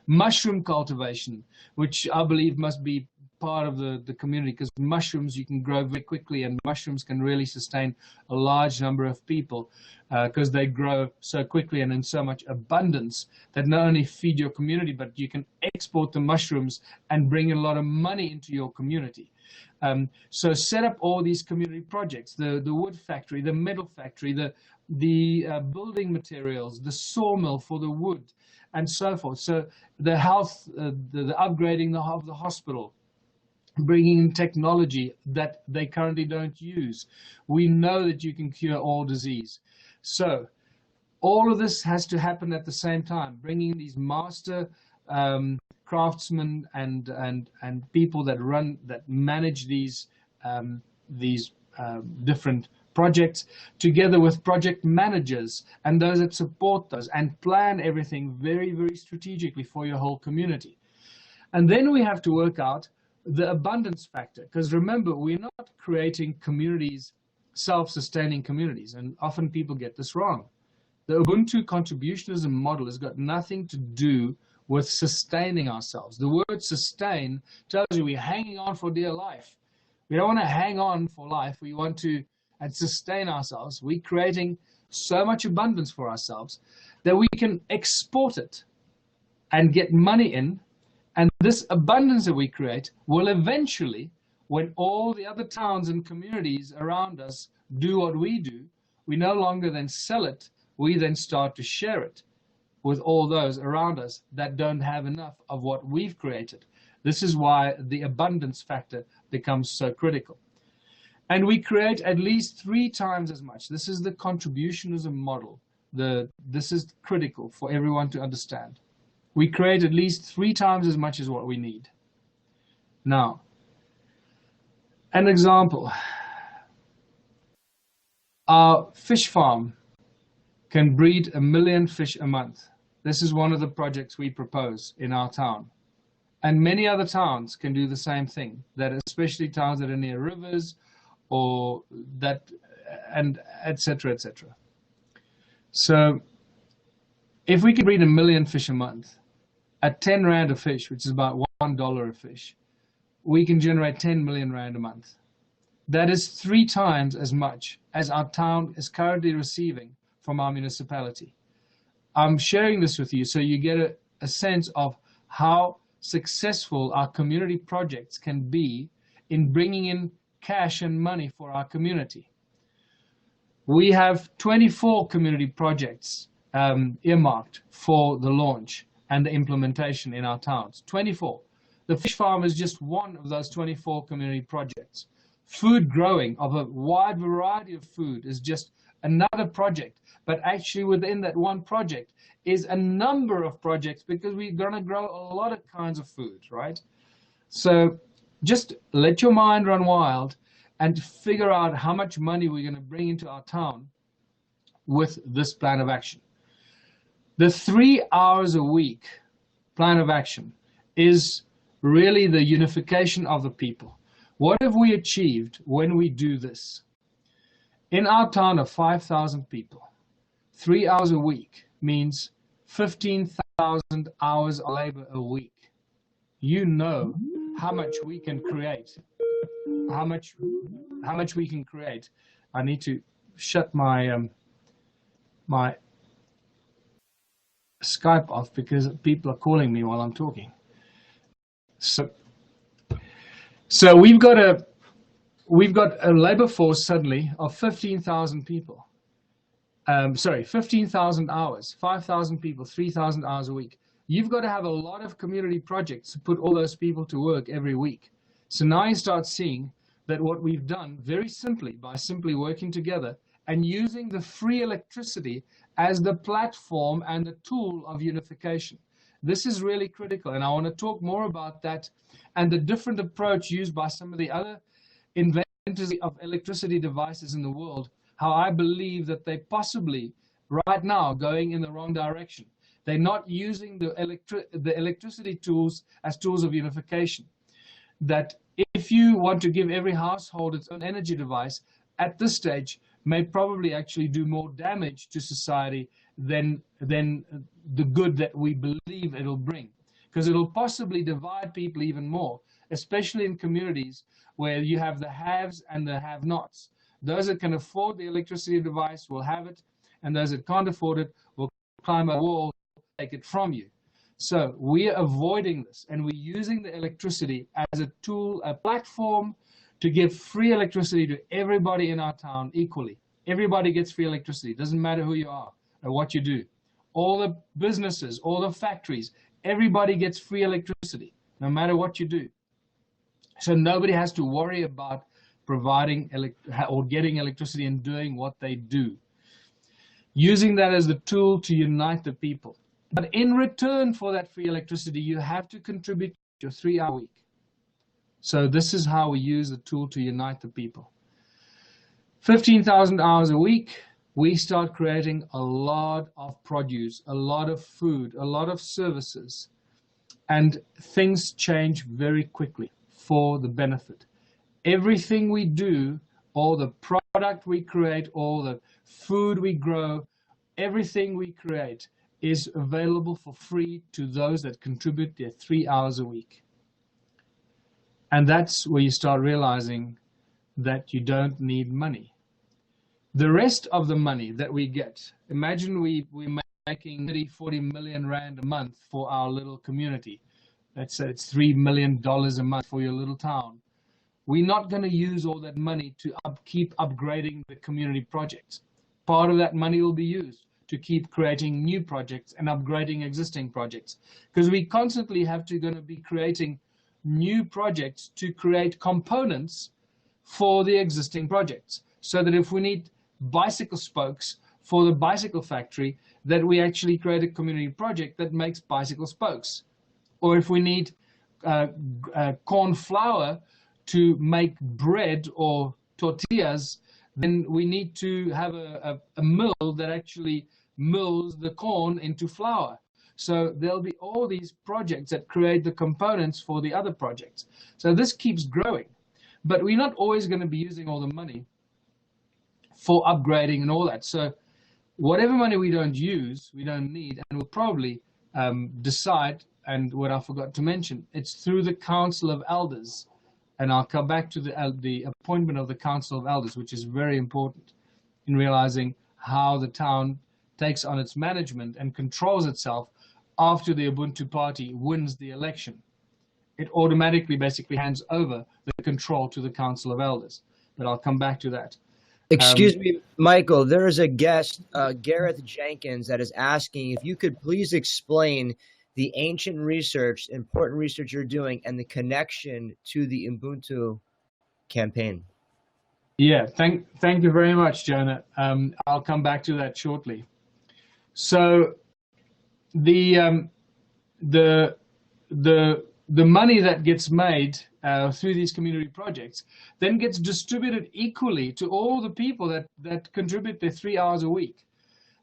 Mushroom cultivation, which I believe must be part of the community, because mushrooms you can grow very quickly, and mushrooms can really sustain a large number of people because they grow so quickly and in so much abundance that not only feed your community, but you can export the mushrooms and bring a lot of money into your community. So set up all these community projects, the wood factory, the metal factory, the building materials, the sawmill for the wood, and so forth. So the health, the upgrading of the hospital, bringing in technology that they currently don't use. We know that you can cure all disease. So all of this has to happen at the same time, bringing these master craftsmen and people that manage these different projects, together with project managers and those that support those, and plan everything very, very strategically for your whole community. And then we have to work out the abundance factor, because remember, we're not creating communities, self-sustaining communities, and often people get this wrong. The Ubuntu contributionism model has got nothing to do with sustaining ourselves. The word sustain tells you we're hanging on for dear life. We don't want to hang on for life. We want to sustain ourselves. We're creating so much abundance for ourselves that we can export it and get money in. And this abundance that we create will eventually, when all the other towns and communities around us do what we do, we no longer then sell it. We then start to share it with all those around us that don't have enough of what we've created. This is why the abundance factor becomes so critical. And we create at least 3 times as much. This is the contributionism model. This is critical for everyone to understand. We create at least 3 times as much as what we need. Now, an example. Our fish farm can breed 1 million fish a month. This is one of the projects we propose in our town. And many other towns can do the same thing, that especially towns that are near rivers or that, and et cetera, et cetera. So if we can breed 1 million fish a month, at 10 Rand a fish, which is about $1 a fish, we can generate 10 million Rand a month. That is 3 times as much as our town is currently receiving from our municipality. I'm sharing this with you so you get a sense of how successful our community projects can be in bringing in cash and money for our community. We have 24 community projects earmarked for the launch and the implementation in our towns. 24. The fish farm is just one of those 24 community projects. Food growing of a wide variety of food is just another project, but actually within that one project is a number of projects, because we're going to grow a lot of kinds of food, right? So just let your mind run wild and figure out how much money we're going to bring into our town with this plan of action. The 3 hours a week plan of action is really the unification of the people. What have we achieved when we do this? In our town of 5,000 people, 3 hours a week means 15,000 hours of labor a week. You know how much we can create. How much we can create. I need to shut my my Skype off because people are calling me while I'm talking. So we've got a labor force suddenly of 15,000 people. 15,000 hours, 5,000 people, 3,000 hours a week. You've got to have a lot of community projects to put all those people to work every week. So now you start seeing that what we've done very simply, by simply working together and using the free electricity as the platform and the tool of unification. This is really critical, and I want to talk more about that and the different approach used by some of the other inventors of electricity devices in the world, how I believe that they possibly right now going in the wrong direction. They're not using the electricity tools as tools of unification. That if if you want to give every household its own energy device, at this stage, may probably actually do more damage to society than the good that we believe it'll bring. Because it'll possibly divide people even more, especially in communities where you have the haves and the have-nots. Those that can afford the electricity device will have it, and those that can't afford it will climb a wall, take it from you. So we are avoiding this, and we're using the electricity as a tool, a platform to give free electricity to everybody in our town equally. Everybody gets free electricity. It doesn't matter who you are or what you do. All the businesses, all the factories, everybody gets free electricity, no matter what you do. So nobody has to worry about providing or getting electricity and doing what they do. Using that as the tool to unite the people. But in return for that free electricity, you have to contribute your 3-hour week. So this is how we use the tool to unite the people. 15,000 hours a week, we start creating a lot of produce, a lot of food, a lot of services, and things change very quickly for the benefit. Everything we do, all the product we create, all the food we grow, everything we create is available for free to those that contribute their 3 hours a week. And that's where you start realizing that you don't need money. The rest of the money that we get, imagine we're making 30, 40 million rand a month for our little community. Let's say it's $3 million a month for your little town. We're not going to use all that money to keep upgrading the community projects. Part of that money will be used to keep creating new projects and upgrading existing projects, because we constantly have to going to be creating new projects to create components for the existing projects, so that if we need bicycle spokes for the bicycle factory, that we actually create a community project that makes bicycle spokes. Or if we need corn flour to make bread or tortillas, then we need to have a mill that actually mills the corn into flour. So there'll be all these projects that create the components for the other projects. So this keeps growing, but we're not always going to be using all the money for upgrading and all that. So whatever money we don't use, we don't need, and we'll probably decide, and what I forgot to mention, it's through the Council of Elders. And I'll come back to the appointment of the Council of Elders, which is very important in realizing how the town takes on its management and controls itself after the Ubuntu party wins the election. It automatically basically hands over the control to the Council of Elders. But I'll come back to that. Excuse me, Michael, there is a guest, Gareth Jenkins, that is asking if you could please explain the ancient research, important research you're doing, and the connection to the Ubuntu campaign. Yeah, thank you very much, Jonah. I'll come back to that shortly. So the money that gets made through these community projects then gets distributed equally to all the people that contribute their 3 hours a week.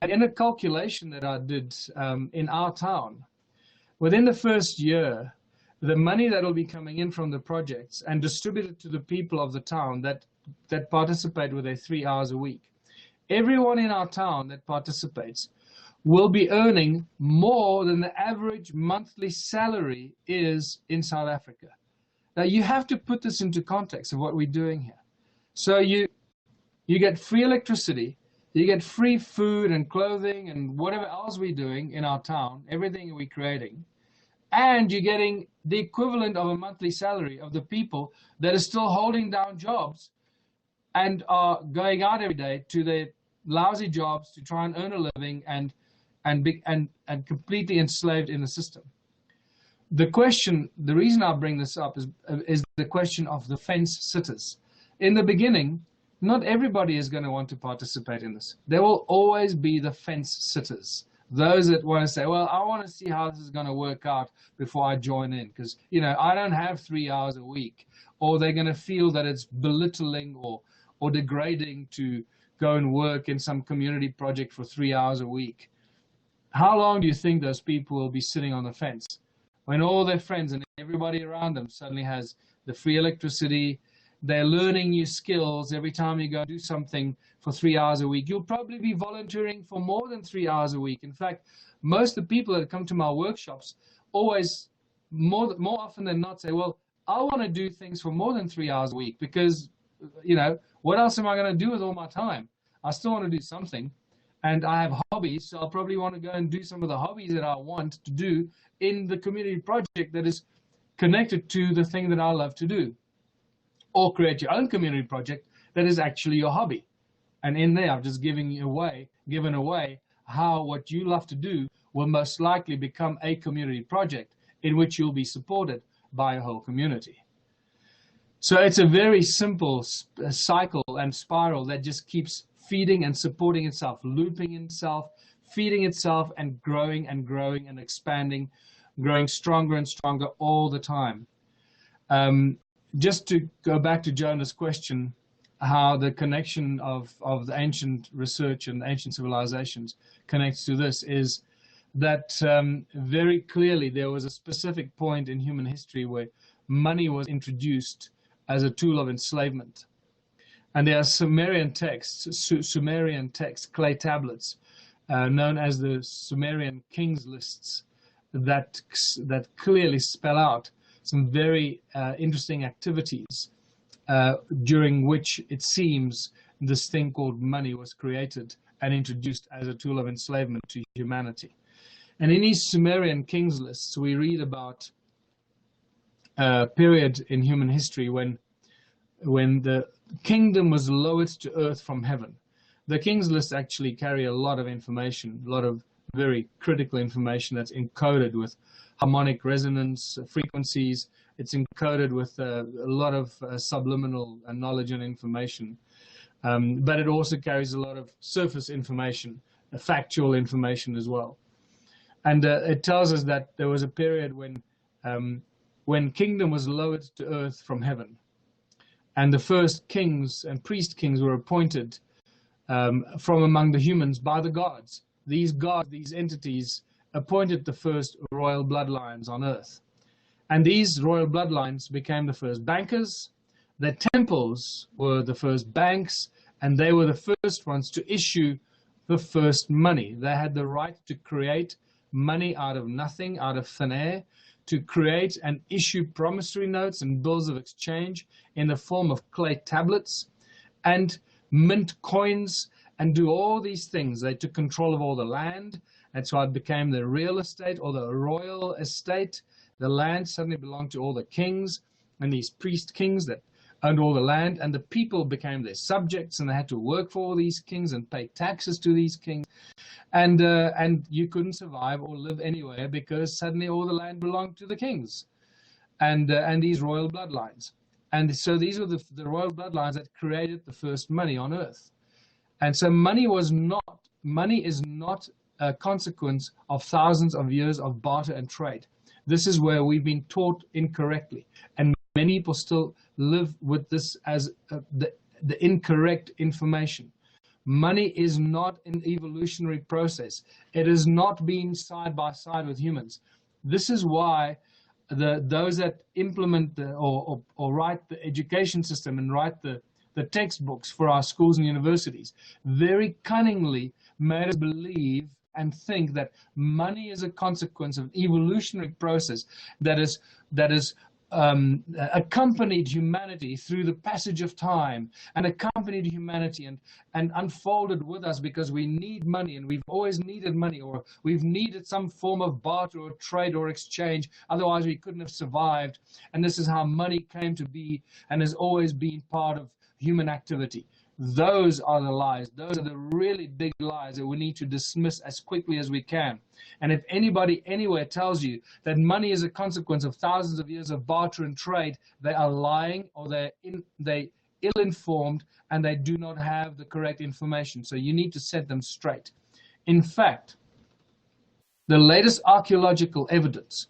And in a calculation that I did in our town, within the first year, the money that will be coming in from the projects and distributed to the people of the town that participate with their 3 hours a week, everyone in our town that participates will be earning more than the average monthly salary is in South Africa. Now you have to put this into context of what we're doing here. So you get free electricity, you get free food and clothing and whatever else we're doing in our town, everything we're creating, and you're getting the equivalent of a monthly salary of the people that are still holding down jobs and are going out every day to their lousy jobs to try and earn a living and completely enslaved in the system. The reason I bring this up is the question of the fence sitters. In the beginning, not everybody is going to want to participate in this. There will always be the fence sitters. Those that want to say, well, I want to see how this is going to work out before I join in, because, you know, I don't have 3 hours a week. Or they're going to feel that it's belittling or degrading to go and work in some community project for 3 hours a week. How long do you think those people will be sitting on the fence when all their friends and everybody around them suddenly has the free electricity. They're learning new skills every time you go do something for 3 hours a week. You'll probably be volunteering for more than 3 hours a week. In fact, most of the people that come to my workshops always, more often than not, say, well, I want to do things for more than 3 hours a week because, you know, what else am I going to do with all my time? I still want to do something. And I have hobbies, so I'll probably want to go and do some of the hobbies that I want to do in the community project that is connected to the thing that I love to do. Or create your own community project that is actually your hobby. And in there, I've just given away how what you love to do will most likely become a community project in which you'll be supported by a whole community. So it's a very simple cycle and spiral that just keeps feeding and supporting itself, looping itself, feeding itself, and growing and expanding, growing stronger and stronger all the time. Just to go back to Jonah's question, how the connection of the ancient research and ancient civilizations connects to this is that very clearly there was a specific point in human history where money was introduced as a tool of enslavement. And there are Sumerian texts, clay tablets, known as the Sumerian Kings lists, that clearly spell out some very interesting activities during which it seems this thing called money was created and introduced as a tool of enslavement to humanity. And in these Sumerian Kings lists, we read about a period in human history when the kingdom was lowered to earth from heaven. The Kings lists actually carry a lot of information, a lot of very critical information that's encoded with harmonic resonance frequencies. It's encoded with a lot of subliminal knowledge and information. But it also carries a lot of surface information, factual information as well. And it tells us that there was a period when kingdom was lowered to earth from heaven. And the first kings and priest kings were appointed from among the humans by the gods. These gods, these entities, appointed the first royal bloodlines on earth. And these royal bloodlines became the first bankers. Their temples were the first banks, and they were the first ones to issue the first money. They had the right to create money out of nothing, out of thin air, to create and issue promissory notes and bills of exchange in the form of clay tablets and mint coins and do all these things. They took control of all the land. That's why it became the real estate or the royal estate. The land suddenly belonged to all the kings and these priest kings that owned all the land, and the people became their subjects, and they had to work for all these kings and pay taxes to these kings. And you couldn't survive or live anywhere because suddenly all the land belonged to the kings and these royal bloodlines. And so these were the royal bloodlines that created the first money on earth. And so money is not a consequence of thousands of years of barter and trade. This is where we've been taught incorrectly, and many people still live with this as the incorrect information. Money is not an evolutionary process. It has not been side by side with humans. This is why those that implement or write the education system and write the textbooks for our schools and universities very cunningly made us believe and think that money is a consequence of an evolutionary process that is accompanied humanity through the passage of time and accompanied humanity and unfolded with us because we need money, and we've always needed money, or we've needed some form of barter or trade or exchange. Otherwise, we couldn't have survived. And this is how money came to be and has always been part of human activity. Those are the lies. Those are the really big lies that we need to dismiss as quickly as we can. And if anybody anywhere tells you that money is a consequence of thousands of years of barter and trade, they are lying, or they're ill-informed, and they do not have the correct information. So you need to set them straight. In fact, the latest archaeological evidence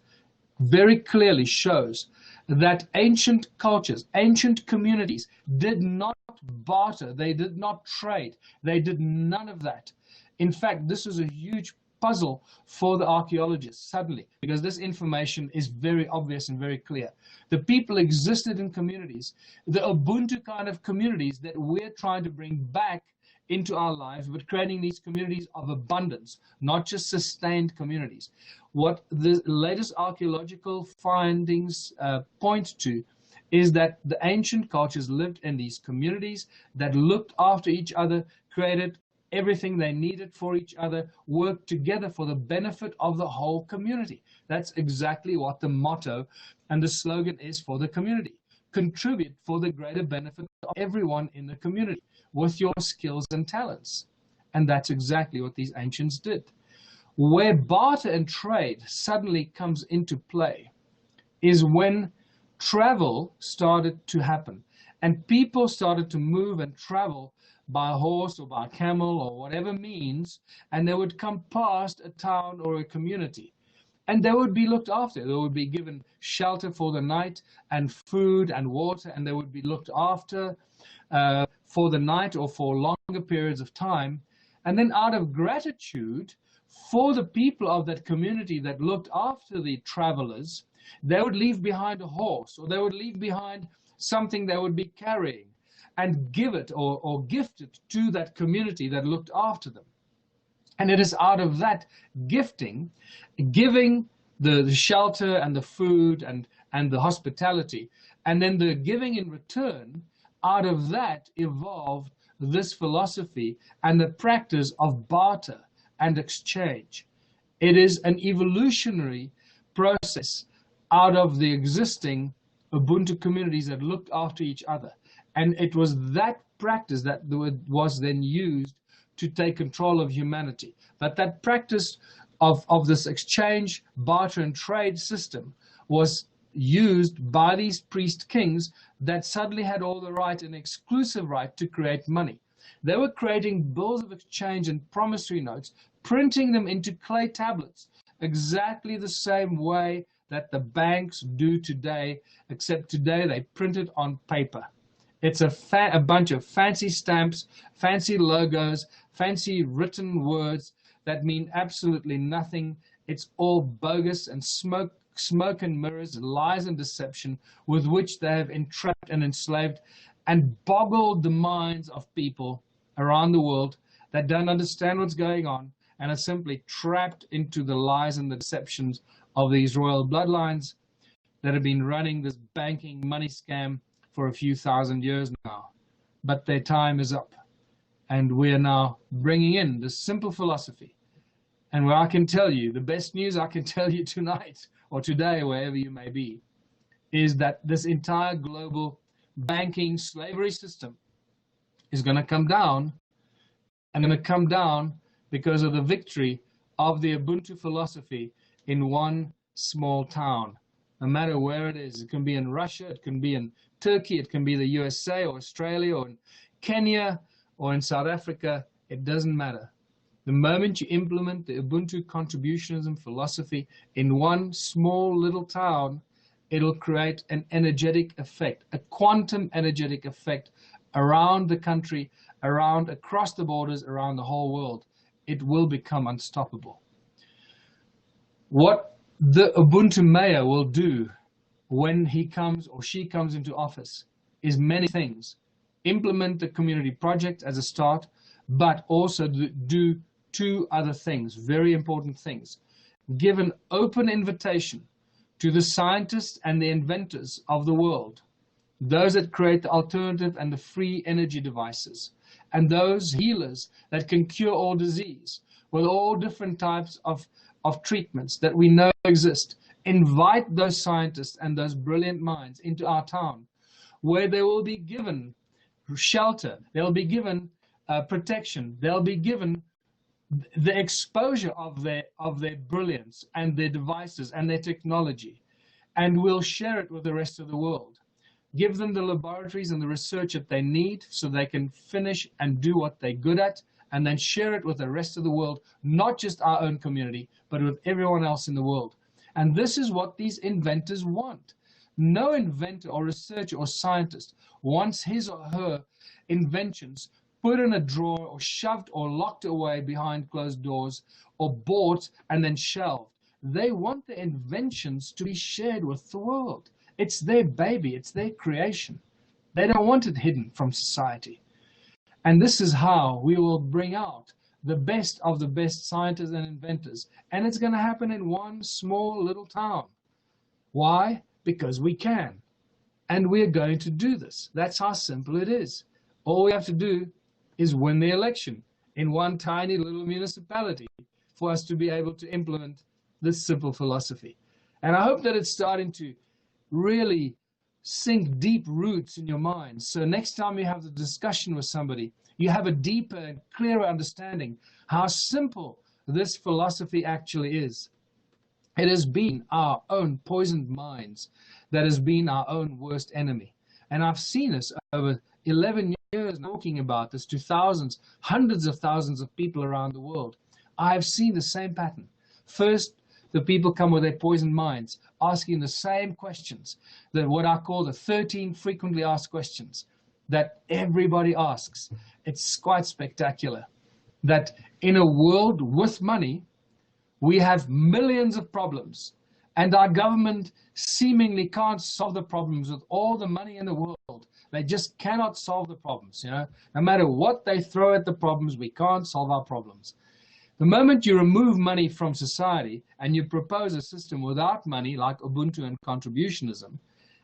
very clearly shows that ancient cultures, ancient communities did not barter, they did not trade, they did none of that. In fact, this was a huge puzzle for the archaeologists suddenly, because this information is very obvious and very clear. The people existed in communities, the Ubuntu kind of communities that we're trying to bring back into our lives, but creating these communities of abundance, not just sustained communities. What the latest archaeological findings point to is that the ancient cultures lived in these communities that looked after each other, created everything they needed for each other, worked together for the benefit of the whole community. That's exactly what the motto and the slogan is for the community. Contribute for the greater benefit of everyone in the community with your skills and talents. And that's exactly what these ancients did. Where barter and trade suddenly comes into play is when travel started to happen and people started to move and travel by horse or by camel or whatever means, and they would come past a town or a community, and they would be looked after. They would be given shelter for the night and food and water, and they would be looked after for the night or for longer periods of time. And then out of gratitude for the people of that community that looked after the travelers, they would leave behind a horse, or they would leave behind something they would be carrying, and give it or gift it to that community that looked after them. And it is out of that gifting, giving the shelter and the food and the hospitality, and then the giving in return, out of that evolved this philosophy and the practice of barter and exchange. It is an evolutionary process out of the existing Ubuntu communities that looked after each other. And it was that practice that was then used to take control of humanity. But that practice of this exchange, barter, and trade system was used by these priest kings that suddenly had all the right and exclusive right to create money. They were creating bills of exchange and promissory notes, printing them into clay tablets, exactly the same way that the banks do today, except today they print it on paper. It's a bunch of fancy stamps, fancy logos, fancy written words that mean absolutely nothing. It's all bogus and smoke and mirrors, lies and deception with which they have entrapped and enslaved and boggled the minds of people around the world that don't understand what's going on and are simply trapped into the lies and the deceptions of these royal bloodlines that have been running this banking money scam for a few thousand years now. But their time is up, and we are now bringing in this simple philosophy. And where I can tell you, the best news I can tell you tonight or today, wherever you may be, is that this entire global banking slavery system is going to come down, and going to come down because of the victory of the Ubuntu philosophy in one small town. No matter where it is, it can be in Russia, it can be in Turkey, it can be the USA or Australia or in Kenya or in South Africa, it doesn't matter. The moment you implement the Ubuntu contributionism philosophy in one small little town, it'll create an energetic effect, a quantum energetic effect around the country, across the borders, around the whole world. It will become unstoppable. What the Ubuntu mayor will do when he comes or she comes into office is many things. Implement the community project as a start, but also do two other things, very important things. Give an open invitation to the scientists and the inventors of the world, those that create the alternative and the free energy devices, and those healers that can cure all disease with all different types of treatments that we know exist. Invite those scientists and those brilliant minds into our town, where they will be given shelter, they'll be given protection, they'll be given the exposure of their brilliance and their devices and their technology, and we'll share it with the rest of the world. Give them the laboratories and the research that they need so they can finish and do what they're good at, and then share it with the rest of the world, not just our own community, but with everyone else in the world. And this is what these inventors want. No inventor or researcher or scientist wants his or her inventions put in a drawer or shoved or locked away behind closed doors or bought and then shelved. They want their inventions to be shared with the world. It's their baby. It's their creation. They don't want it hidden from society. And this is how we will bring out the best of the best scientists and inventors. And it's going to happen in one small little town. Why? Because we can. And we're going to do this. That's how simple it is. All we have to do is win the election in one tiny little municipality for us to be able to implement this simple philosophy. And I hope that it's starting to really sink deep roots in your mind. So next time you have the discussion with somebody, you have a deeper and clearer understanding how simple this philosophy actually is. It has been our own poisoned minds that has been our own worst enemy. And I've seen this over 11 years talking about this to thousands, hundreds of thousands of people around the world. I've seen the same pattern. First, the people come with their poisoned minds, asking the same questions, what I call the 13 frequently asked questions that everybody asks. It's quite spectacular that in a world with money, we have millions of problems, and our government seemingly can't solve the problems with all the money in the world. They just cannot solve the problems. No matter what they throw at the problems, we can't solve our problems. The moment you remove money from society and you propose a system without money, like Ubuntu and contributionism,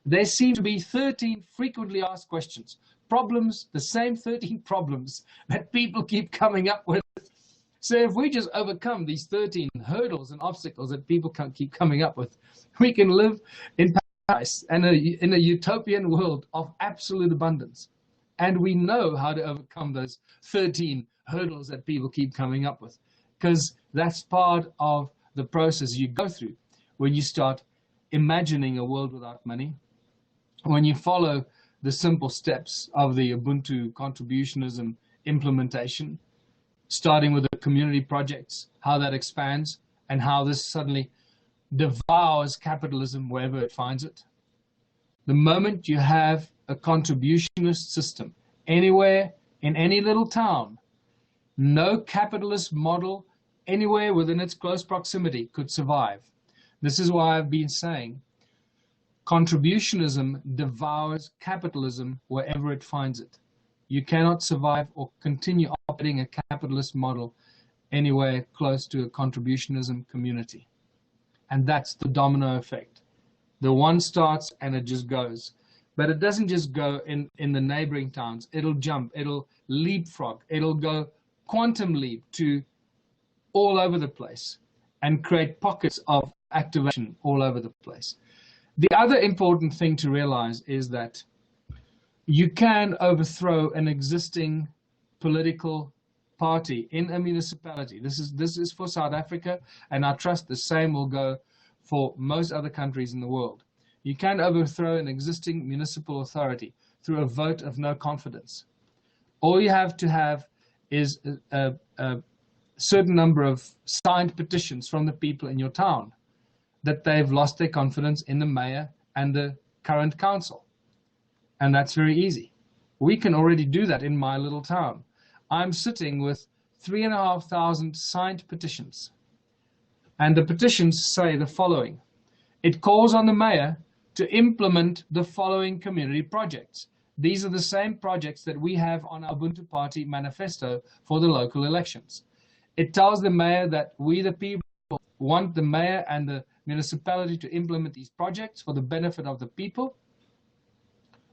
there seem to be 13 frequently asked questions, problems, the same 13 problems that people keep coming up with. So if we just overcome these 13 hurdles and obstacles that people keep coming up with, we can live in paradise and in a utopian world of absolute abundance. And we know how to overcome those 13 hurdles that people keep coming up with, because that's part of the process you go through when you start imagining a world without money, when you follow the simple steps of the Ubuntu contributionism implementation, starting with the community projects, how that expands, and how this suddenly devours capitalism wherever it finds it. The moment you have a contributionist system anywhere in any little town, no capitalist model anywhere within its close proximity could survive. This is why I've been saying contributionism devours capitalism wherever it finds it. You cannot survive or continue operating a capitalist model anywhere close to a contributionism community. And that's the domino effect. The one starts and it just goes. But it doesn't just go in the neighboring towns. It'll jump, it'll leapfrog, it'll go quantum leap to all over the place and create pockets of activation all over the place. The other important thing to realize is that you can overthrow an existing political party in a municipality. This is for South Africa, and I trust the same will go for most other countries in the world. You can overthrow an existing municipal authority through a vote of no confidence. All you have to have is a certain number of signed petitions from the people in your town that they've lost their confidence in the mayor and the current council. And that's very easy. We can already do that in my little town. I'm sitting with 3,500 signed petitions. And the petitions say the following. It calls on the mayor to implement the following community projects. These are the same projects that we have on our Ubuntu Party manifesto for the local elections. It tells the mayor that we, the people, want the mayor and the municipality to implement these projects for the benefit of the people,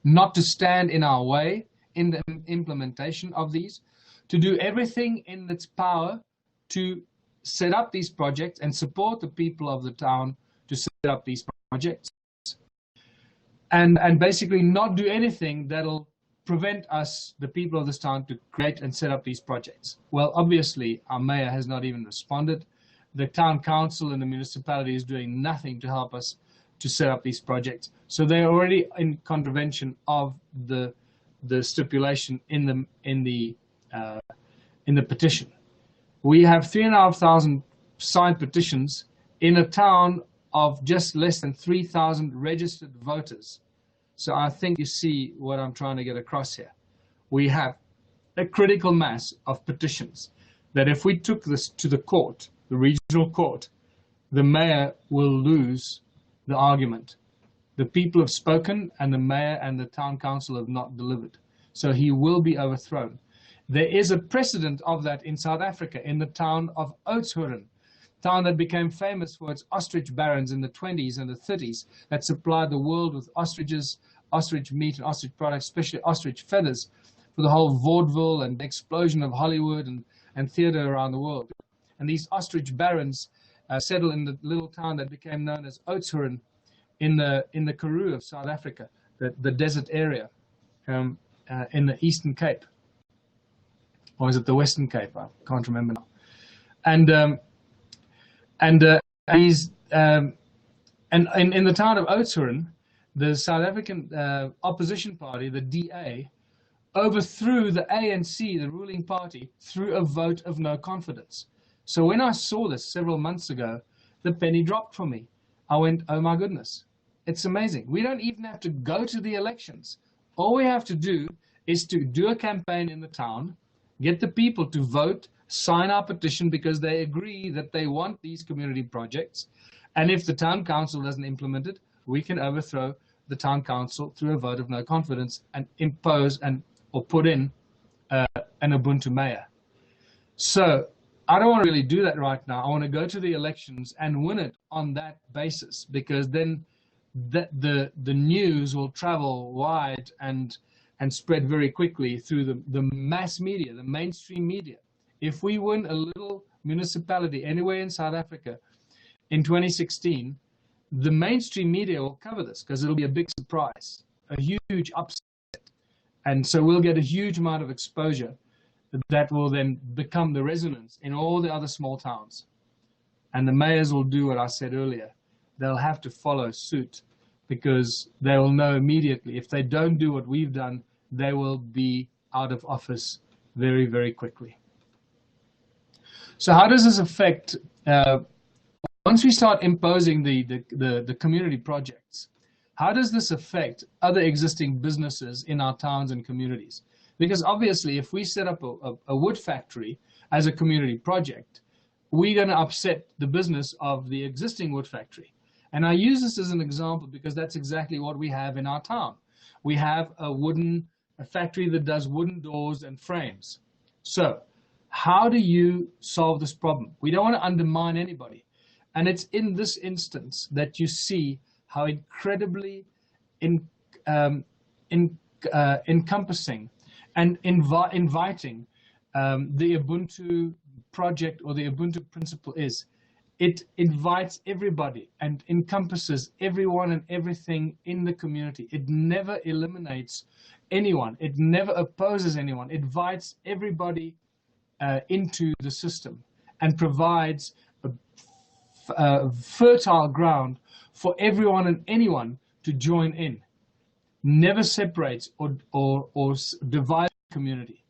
not to stand in our way in the implementation of these, to do everything in its power to set up these projects and support the people of the town to set up these projects, and basically not do anything that'll prevent us, the people of this town, to create and set up these projects. Well, obviously, our mayor has not even responded. The town council and the municipality is doing nothing to help us to set up these projects. So they're already in contravention of the stipulation in the petition. We have 3,500 signed petitions in a town of just less than 3,000 registered voters. So I think you see what I'm trying to get across here. We have a critical mass of petitions that if we took this to the court, the regional court, the mayor will lose the argument. The people have spoken, and the mayor and the town council have not delivered. So he will be overthrown. There is a precedent of that in South Africa, in the town of Oudtshoorn, town that became famous for its ostrich barons in the 20s and the 30s, that supplied the world with ostriches, ostrich meat and ostrich products, especially ostrich feathers, for the whole vaudeville and explosion of Hollywood and theater around the world. And these ostrich barons settled in the little town that became known as Oudtshoorn in the Karoo of South Africa, the desert area in the Eastern Cape. Or is it the Western Cape? I can't remember now. And in the town of Oudtshoorn, the South African opposition party, the DA, overthrew the ANC, the ruling party, through a vote of no confidence. So when I saw this several months ago, the penny dropped for me. I went, oh my goodness, it's amazing. We don't even have to go to the elections. All we have to do is to do a campaign in the town, get the people to vote, sign our petition because they agree that they want these community projects. And if the town council doesn't implement it, we can overthrow the town council through a vote of no confidence and impose or put in an Ubuntu mayor. So I don't want to really do that right now. I want to go to the elections and win it on that basis, because then the news will travel wide and spread very quickly through the mass media, the mainstream media. If we win a little municipality anywhere in South Africa in 2016, the mainstream media will cover this because it'll be a big surprise, a huge upset. And so we'll get a huge amount of exposure that will then become the resonance in all the other small towns. And the mayors will do what I said earlier. They'll have to follow suit because they will know immediately if they don't do what we've done, they will be out of office very, very quickly. So how does this affect, once we start imposing the community projects, how does this affect other existing businesses in our towns and communities? Because obviously, if we set up a wood factory as a community project, we're going to upset the business of the existing wood factory. And I use this as an example because that's exactly what we have in our town. We have a factory that does wooden doors and frames. So how do you solve this problem? We don't want to undermine anybody. And it's in this instance that you see how incredibly encompassing and inviting the Ubuntu project or the Ubuntu principle is. It invites everybody and encompasses everyone and everything in the community. It never eliminates anyone. It never opposes anyone. It invites everybody into the system and provides a fertile ground for everyone and anyone to join in. Never separates or divides the community.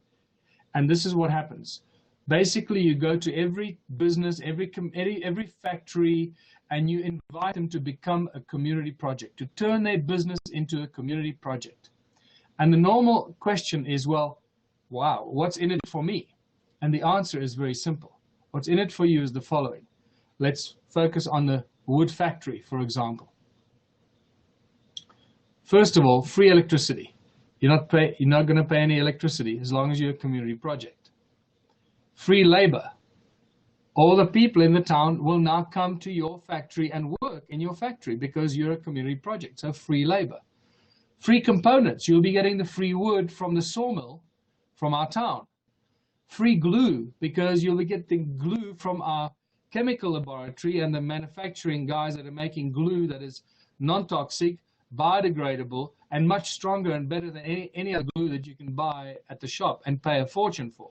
And this is what happens. Basically, you go to every business, every factory, and you invite them to become a community project, to turn their business into a community project. And the normal question is, well, wow, what's in it for me? And the answer is very simple. What's in it for you is the following. Let's focus on the wood factory, for example. First of all, free electricity. You're not going to pay any electricity as long as you're a community project. Free labor. All the people in the town will now come to your factory and work in your factory because you're a community project. So free labor. Free components. You'll be getting the free wood from the sawmill from our town. Free glue, because you'll be getting glue from our chemical laboratory and the manufacturing guys that are making glue that is non-toxic, biodegradable, and much stronger and better than any other glue that you can buy at the shop and pay a fortune for.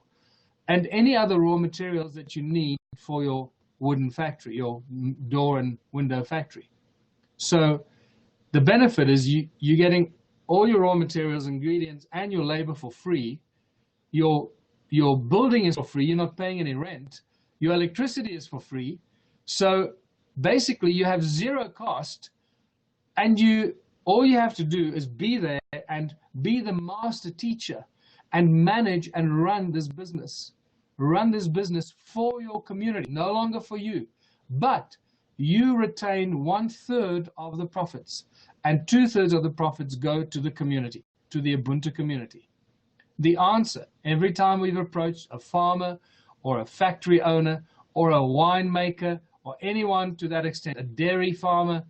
And any other raw materials that you need for your wooden factory, your door and window factory. So the benefit is you're getting all your raw materials, ingredients, and your labor for free. Your building is for free. You're not paying any rent. Your electricity is for free. So basically you have zero cost, and all you have to do is be there and be the master teacher and manage and run this business. Run this business for your community, no longer for you. But you retain 1/3 of the profits, and 2/3 of the profits go to the community, to the Ubuntu community. The answer, every time we've approached a farmer or a factory owner or a winemaker or anyone to that extent, a dairy farmer,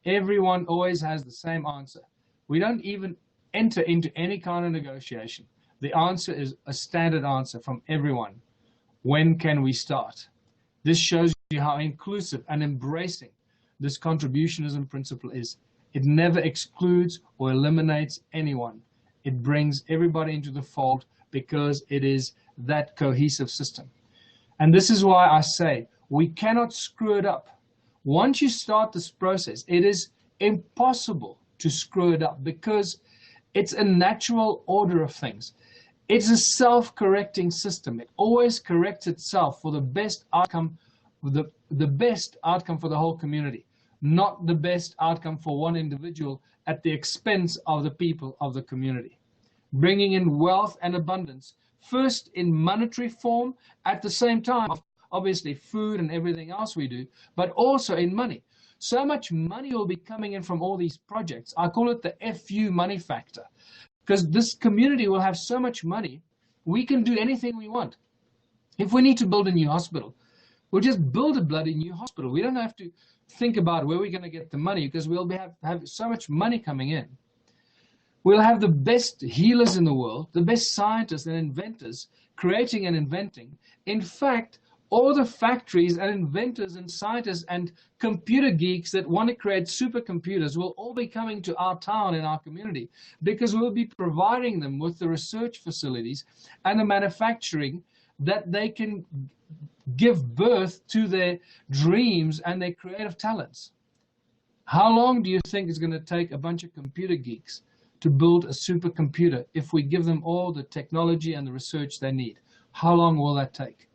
everyone always has the same answer. We don't even enter into any kind of negotiation. The answer is a standard answer from everyone. When can we start? This shows you how inclusive and embracing this contributionism principle is. It never excludes or eliminates anyone. It brings everybody into the fold because it is that cohesive system. And this is why I say we cannot screw it up. Once you start this process, it is impossible to screw it up because it's a natural order of things. It's a self-correcting system. It always corrects itself for the best outcome, the best outcome for the whole community, not the best outcome for one individual at the expense of the people of the community. Bringing in wealth and abundance, first in monetary form, at the same time, obviously food and everything else we do, but also in money. So much money will be coming in from all these projects. I call it the FU money factor, because this community will have so much money, we can do anything we want. If we need to build a new hospital, we'll just build a bloody new hospital. We don't have to think about where we're going to get the money because we'll have so much money coming in. We'll have the best healers in the world, the best scientists and inventors creating and inventing. In fact, all the factories and inventors and scientists and computer geeks that want to create supercomputers will all be coming to our town and our community because we'll be providing them with the research facilities and the manufacturing that they can give birth to their dreams and their creative talents. How long do you think it's going to take a bunch of computer geeks to build a supercomputer if we give them all the technology and the research they need? How long will that take?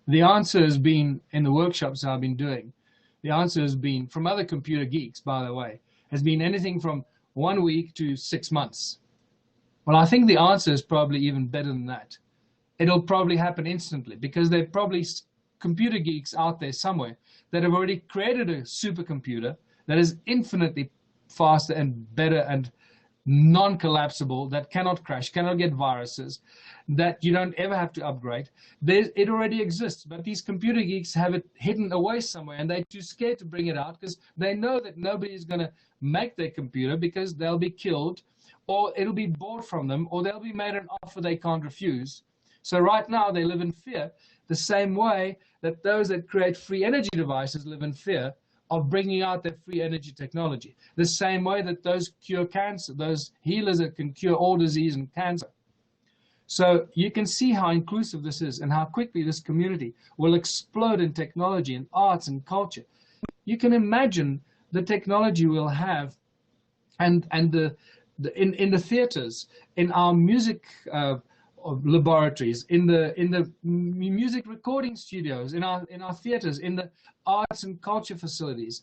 The answer has been, in the workshops I've been doing, the answer has been, from other computer geeks, by the way, has been anything from 1 week to 6 months. Well, I think the answer is probably even better than that. It'll probably happen instantly because there are probably computer geeks out there somewhere that have already created a supercomputer that is infinitely faster and better and non-collapsible, that cannot crash, cannot get viruses, that you don't ever have to upgrade. It already exists, but these computer geeks have it hidden away somewhere and they're too scared to bring it out because they know that nobody is going to make their computer because they'll be killed or it'll be bought from them or they'll be made an offer they can't refuse. So right now they live in fear, the same way that those that create free energy devices live in fear of bringing out their free energy technology. The same way that those cure cancer, those healers that can cure all disease and cancer. So you can see how inclusive this is and how quickly this community will explode in technology and arts and culture. You can imagine the technology we'll have and in the theaters, in our music laboratories, in the music recording studios, in our theaters, in the arts and culture facilities.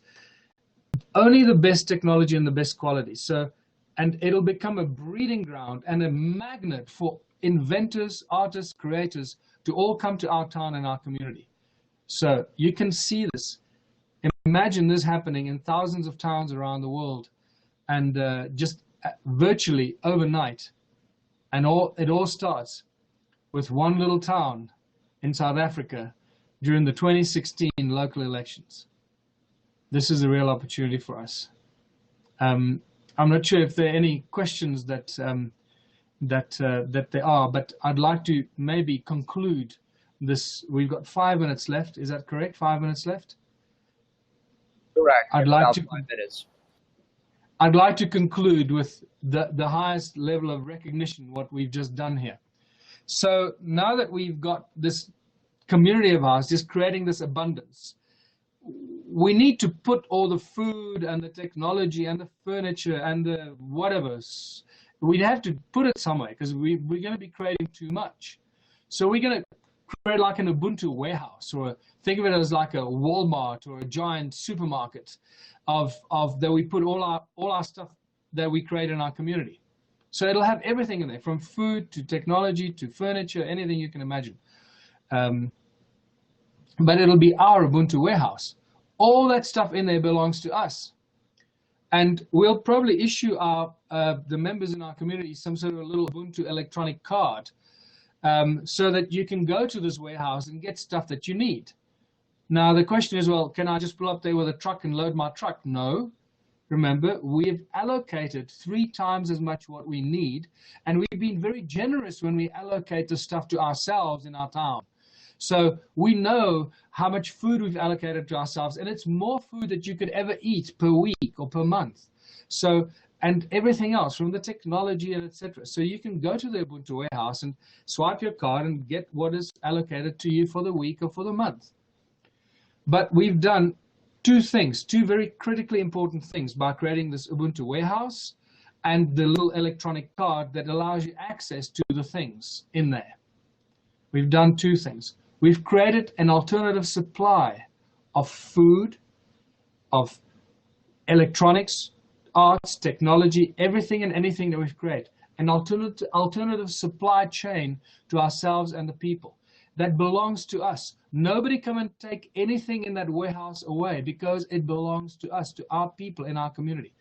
Only the best technology and the best quality. So, and it'll become a breeding ground and a magnet for inventors, artists, creators to all come to our town and our community. So you can see this. Imagine this happening in thousands of towns around the world and just virtually overnight. And it all starts with one little town in South Africa during the 2016 local elections. This is a real opportunity for us. I'm not sure if there are any questions that there are, but I'd like to maybe conclude this. We've got 5 minutes left. Is that correct? 5 minutes left? Correct. I'd like to 5 minutes. I'd like to conclude with the highest level of recognition, what we've just done here. So now that we've got this community of ours just creating this abundance, we need to put all the food and the technology and the furniture and the whatever. We have to put it somewhere because we're going to be creating too much. So we're going to create like an Ubuntu warehouse, or think of it as like a Walmart or a giant supermarket of that we put all our stuff that we create in our community. So it'll have everything in there, from food to technology to furniture, anything you can imagine. But it'll be our Ubuntu warehouse. All that stuff in there belongs to us. And we'll probably issue the members in our community some sort of a little Ubuntu electronic card, so that you can go to this warehouse and get stuff that you need. Now, the question is, well, can I just pull up there with a truck and load my truck? No. Remember, we've allocated 3 times as much what we need, and we've been very generous when we allocate the stuff to ourselves in our town. So we know how much food we've allocated to ourselves, and it's more food that you could ever eat per week or per month. So, and everything else from the technology and etc. So you can go to the Ubuntu warehouse and swipe your card and get what is allocated to you for the week or for the month. But we've done 2 things, 2 very critically important things by creating this Ubuntu warehouse and the little electronic card that allows you access to the things in there. We've done 2 things. We've created an alternative supply of food, of electronics, arts, technology, everything and anything that we've created. An alternative supply chain to ourselves and the people that belongs to us. Nobody come and take anything in that warehouse away, because it belongs to us, to our people in our community.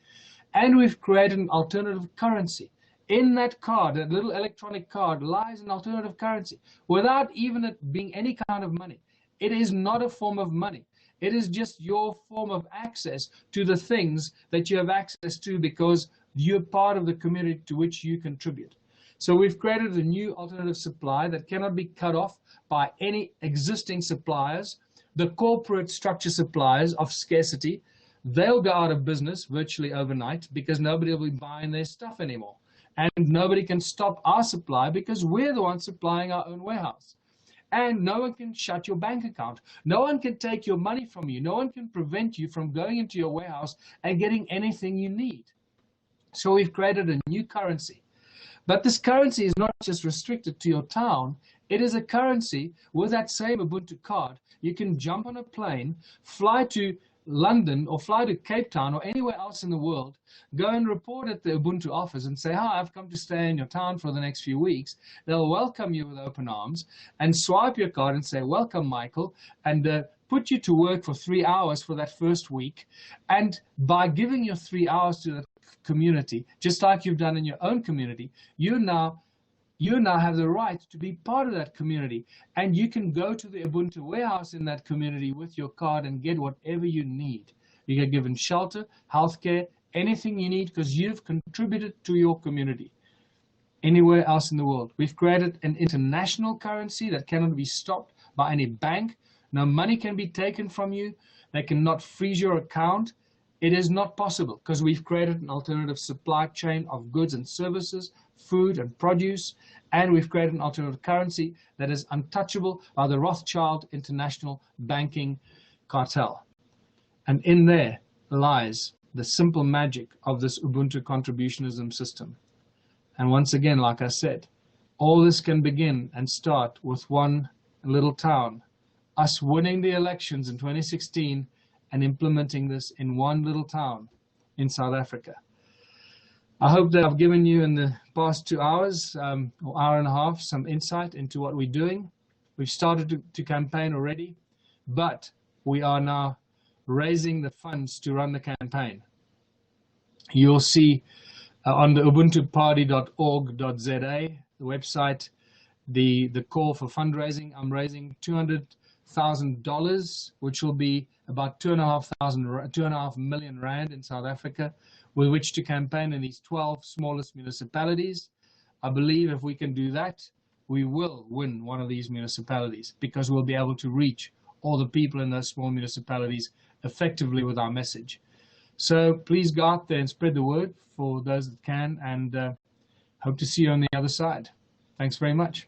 And we've created an alternative currency. In that card, that little electronic card, lies an alternative currency without even it being any kind of money. It is not a form of money. It is just your form of access to the things that you have access to because you're part of the community to which you contribute. So we've created a new alternative supply that cannot be cut off by any existing suppliers. The corporate structure suppliers of scarcity, they'll go out of business virtually overnight because nobody will be buying their stuff anymore. And nobody can stop our supply because we're the ones supplying our own warehouse. And no one can shut your bank account. No one can take your money from you. No one can prevent you from going into your warehouse and getting anything you need. So we've created a new currency. But this currency is not just restricted to your town. It is a currency with that same Ubuntu card. You can jump on a plane, fly to London or fly to Cape Town or anywhere else in the world, go and report at the Ubuntu office and say, hi, I've come to stay in your town for the next few weeks. They'll welcome you with open arms and swipe your card and say, welcome, Michael, and put you to work for 3 hours for that first week. And by giving your 3 hours to the community, just like you've done in your own community, you now have the right to be part of that community, and you can go to the Ubuntu warehouse in that community with your card and get whatever you need. You get given shelter, healthcare, anything you need because you've contributed to your community. Anywhere else in the world, we've created an international currency that cannot be stopped by any bank. No money can be taken from you. They cannot freeze your account. It is not possible because we've created an alternative supply chain of goods and services, food and produce, and we've created an alternative currency that is untouchable by the Rothschild international banking cartel. And in there lies the simple magic of this Ubuntu contributionism system. And once again, like I said, all this can begin and start with one little town, us winning the elections in 2016 and implementing this in one little town in South Africa. I hope that I've given you in the past 2 hours or hour and a half some insight into what we're doing. We've started to campaign already, but we are now raising the funds to run the campaign. You'll see on the ubuntuparty.org.za, the website, the call for fundraising. I'm raising $200,000, which will be about 2.5 million rand in South Africa, with which to campaign in these 12 smallest municipalities. I believe if we can do that, we will win one of these municipalities because we'll be able to reach all the people in those small municipalities effectively with our message. So please go out there and spread the word for those that can, and hope to see you on the other side. Thanks very much.